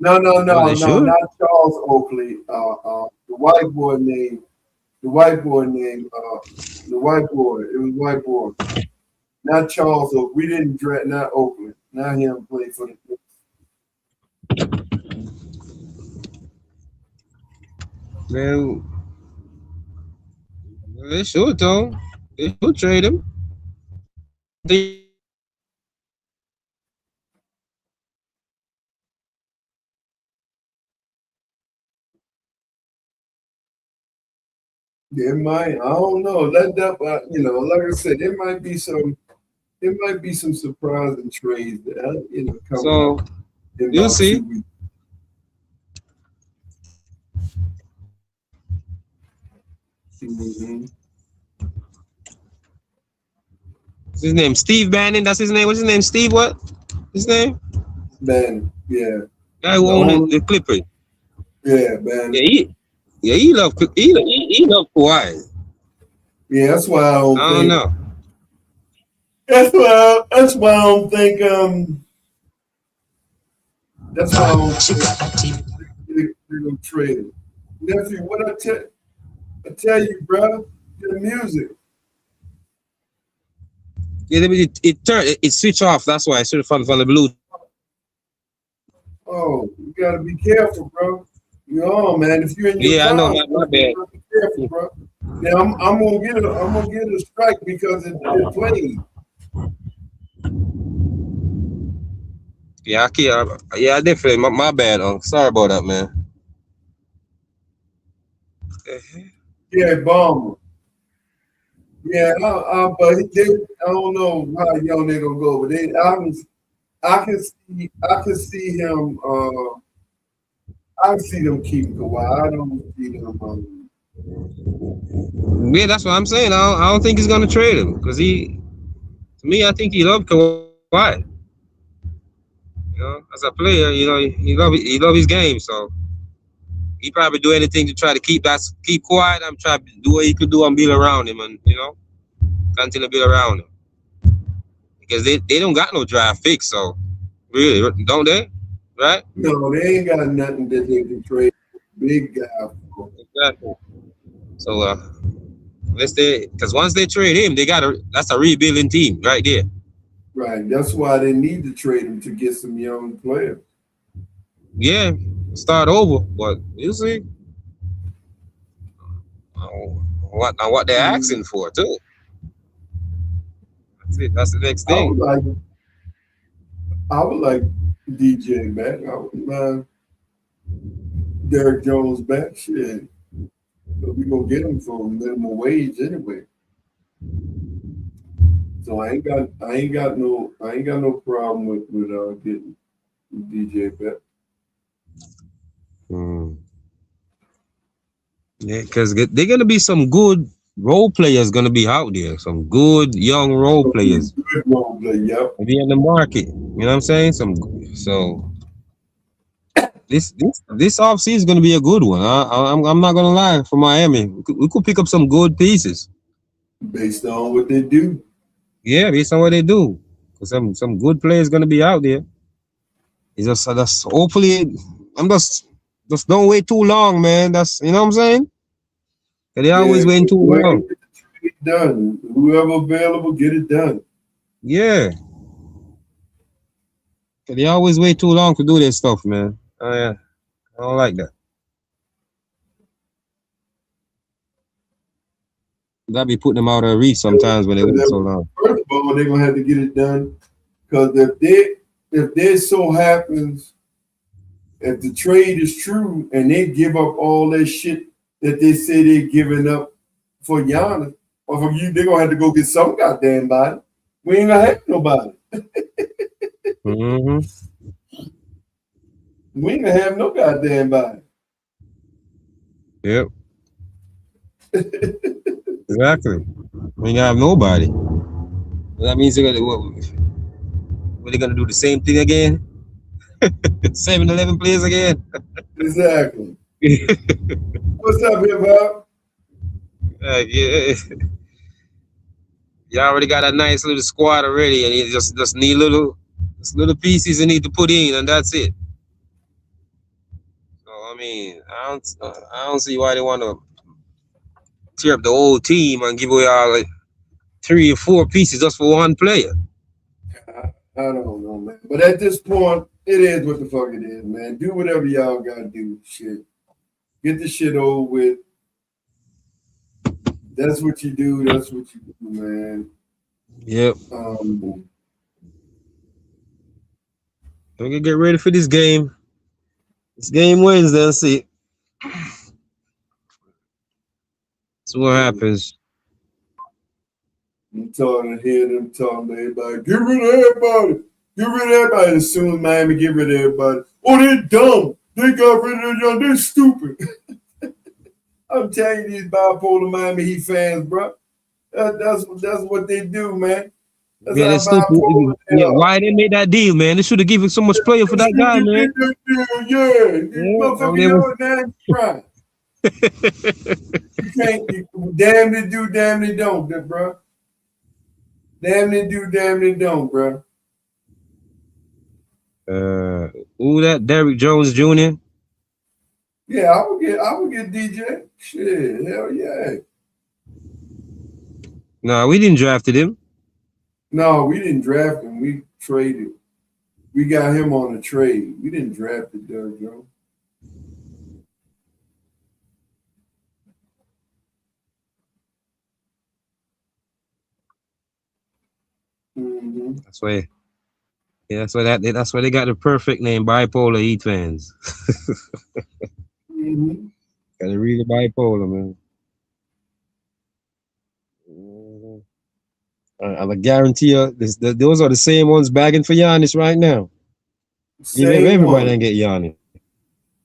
No, not Charles Oakley. The white boy name. It was white boy. Not Charles Oakley. We didn't draft not Oakley. Not him play for the Clippers. Man, they should though. They should trade him. It might. I don't know. Like I said, it might be some surprising trades that coming so up. You'll see. Mm-hmm. What's his name? Steve Bannon. That's his name. What's his name? Steve what? His name? Bannon. Yeah. Guy who owned the Clippers. Yeah, Bannon. Yeah, he loved Kawhi. Yeah, that's why I don't know. That's why I don't think that's why I don't think they're gonna trade him. Nephew, what I tell you, bro, the music. Yeah, it turned it switched off. That's why I should have from the blue. Oh, you gotta be careful, bro. You know, man. If you're in your Yeah, I know. car, My bad. you gotta be careful, bro. Yeah, I'm gonna get a strike because it played. Yeah, I can't. Yeah, definitely. My bad. Sorry about that, man. Yeah, bomber. Yeah, but I don't know how young they gonna go, but I can see him. I see them keeping Kawhi. I don't see them. Yeah, that's what I'm saying. I don't think he's gonna trade him because to me, I think he loved Kawhi. You know, as a player, you know, he love his game. So he probably do anything to try to keep quiet. I'm trying to do what he could do and build around him, and you know, continue to build around him because they don't got no draft picks. So really, don't they? Right? No, they ain't got nothing that they can trade. Big guy. Exactly. So because once they trade him, that's a rebuilding team right there. Right. That's why they need to trade him to get some young players. Yeah, start over, but you see what they're asking for too. That's it. That's the next thing. I would like DJ back. I wouldn't mind Derek Jones back. Shit. But we gonna get him for minimum wage anyway. So I ain't got no problem with getting DJ back. Yeah, because they're gonna be some good role players gonna be out there. Some good young role players. Good role play, yep. Be in the market. You know what I'm saying? So this offseason is gonna be a good one. I'm not gonna lie for Miami. We could pick up some good pieces. Based on what they do. Yeah, based on what they do. Because some good players gonna be out there. It's just hopefully just don't wait too long, man. That's you know what I'm saying? They always waiting too long. Get it done. Whoever available, get it done. Yeah. They always wait too long to do this stuff, man. Oh yeah. I don't like that. Gotta be putting them out of reach sometimes when they wait so long. First of all, they're gonna have to get it done. Because if there so happens, if the trade is true and they give up all that shit that they say they're giving up for Giannis, or for you, they're gonna have to go get some goddamn body. We ain't gonna have nobody. We ain't gonna have no goddamn body. Yep. Exactly. We ain't gonna have nobody. That means they're gonna what they gonna do the same thing again? 7-11 players again. Exactly. What's up, hip hop? Yeah. You already got a nice little squad already, and you just need little pieces you need to put in, and that's it. So I mean, I don't see why they want to tear up the whole team and give away all like 3 or 4 pieces just for one player. I don't know, man. But at this point, it is what the fuck it is, man. Do whatever y'all gotta do. Shit. Get the shit over with. That's what you do. That's what you do, man. Yep. We can get ready for this game. It's game Wednesday. Let's see. So what happens? I'm talking to hear them talking to everybody. Get rid of everybody. Get rid of everybody. As soon as Miami get rid of everybody. Oh, they're dumb. They got rid of them. They're stupid. I'm telling you, these bipolar Miami Heat fans, bro. That's what they do, man. That's stupid. Yeah, why they made that deal, man? They should have given so much player for that guy, man. You can't. Damn they do, damn they don't, bro. Damn they do, damn they don't, bro. Who that? Derrick Jones Jr. Yeah, I would get DJ. Shit, hell yeah. Nah, we didn't drafted him. No, we didn't draft him. We traded. We got him on a trade. We didn't draft it, Derrick Jones. Mm-hmm. That's why. Yeah, that's why they got the perfect name, bipolar Heat fans. Mm-hmm. Gotta read the bipolar, man. I guarantee you, those are the same ones bagging for Giannis right now. Give up Same everybody one. and get Giannis.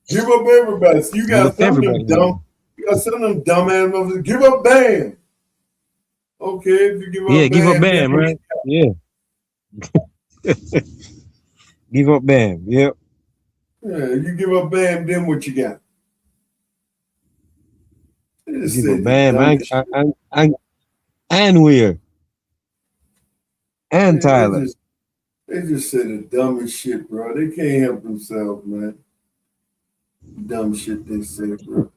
Give up everybody. So you Give got up some of everybody. them dumb. You got some of them dumbass motherfuckers. Give up Bam. Okay, if you give up Yeah, Bam, give up then Bam, what right? Yeah. Give up Bam. Yep. Yeah, you give up Bam, then what you got? They just Give say up the Bam dumbest shit. and Weir and Man, Tyler. they just say the dumbest shit, bro. They can't help themselves, man. Dumb shit they say, bro.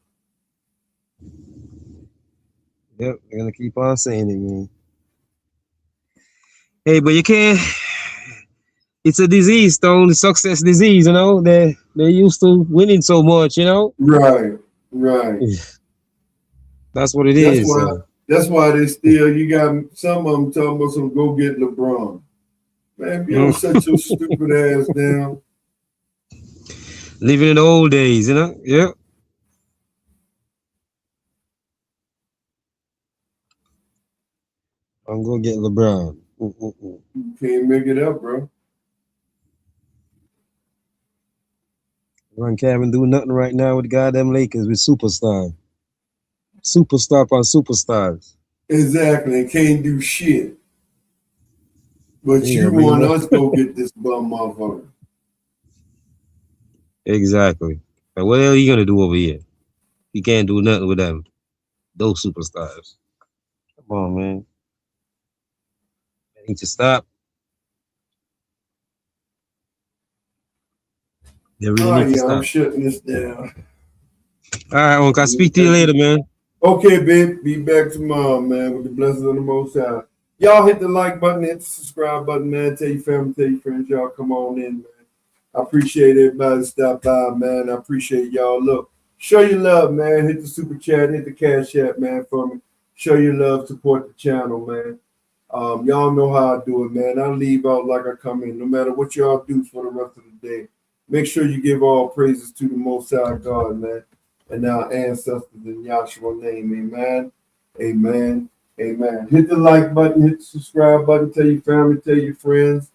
Yep, they're gonna keep on saying it, man. Hey, but you can't. It's a disease, Stone. The success disease, you know. They're used to winning so much, you know. Right, right. That's what it That's is. why. That's why they still. You got some of them talking about some go get LeBron. Man, if you don't shut your stupid ass down. Living in the old days, you know. Yep. I'm gonna get LeBron. You can't make it up, bro. Ron Kevin do nothing right now with the goddamn Lakers with superstar upon superstars. Exactly. Can't do shit. But Yeah, you bring him want up. us to go get this bum motherfucker. Exactly. But what the hell are you gonna do over here? You can't do nothing with them. Those superstars. Come on, man. They need to stop. They really Oh need to yeah, I'm stop. shutting this down. All right, Uncle. I'll speak to you later, man. Okay, babe. Be back tomorrow, man, with the blessings of the Most High. Y'all hit the like button, hit the subscribe button, man. Tell your family, tell your friends. Y'all come on in, man. I appreciate everybody that stopped by, man. I appreciate y'all. Look, show your love, man. Hit the super chat, hit the cash app, man, for me. Show your love, support the channel, man. Y'all know how I do it, man. I leave out like I come in. No matter what y'all do for the rest of the day, make sure you give all praises to the Most High God, man, and our ancestors in Yahshua's name. Amen. Amen. Amen. Hit the like button, hit the subscribe button, tell your family, tell your friends.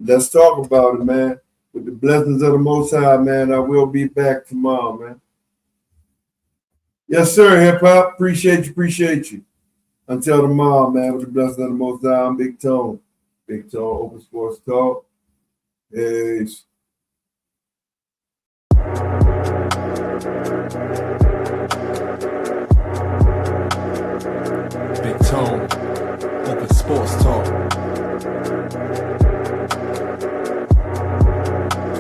Let's talk about it, man. With the blessings of the Most High, man, I will be back tomorrow, man. Yes, sir, hip hop. Appreciate you, appreciate you. Until tomorrow, man, with the blessings of the Most High, I'm Big Tone. Big Tone, Open Sports Talk. Peace.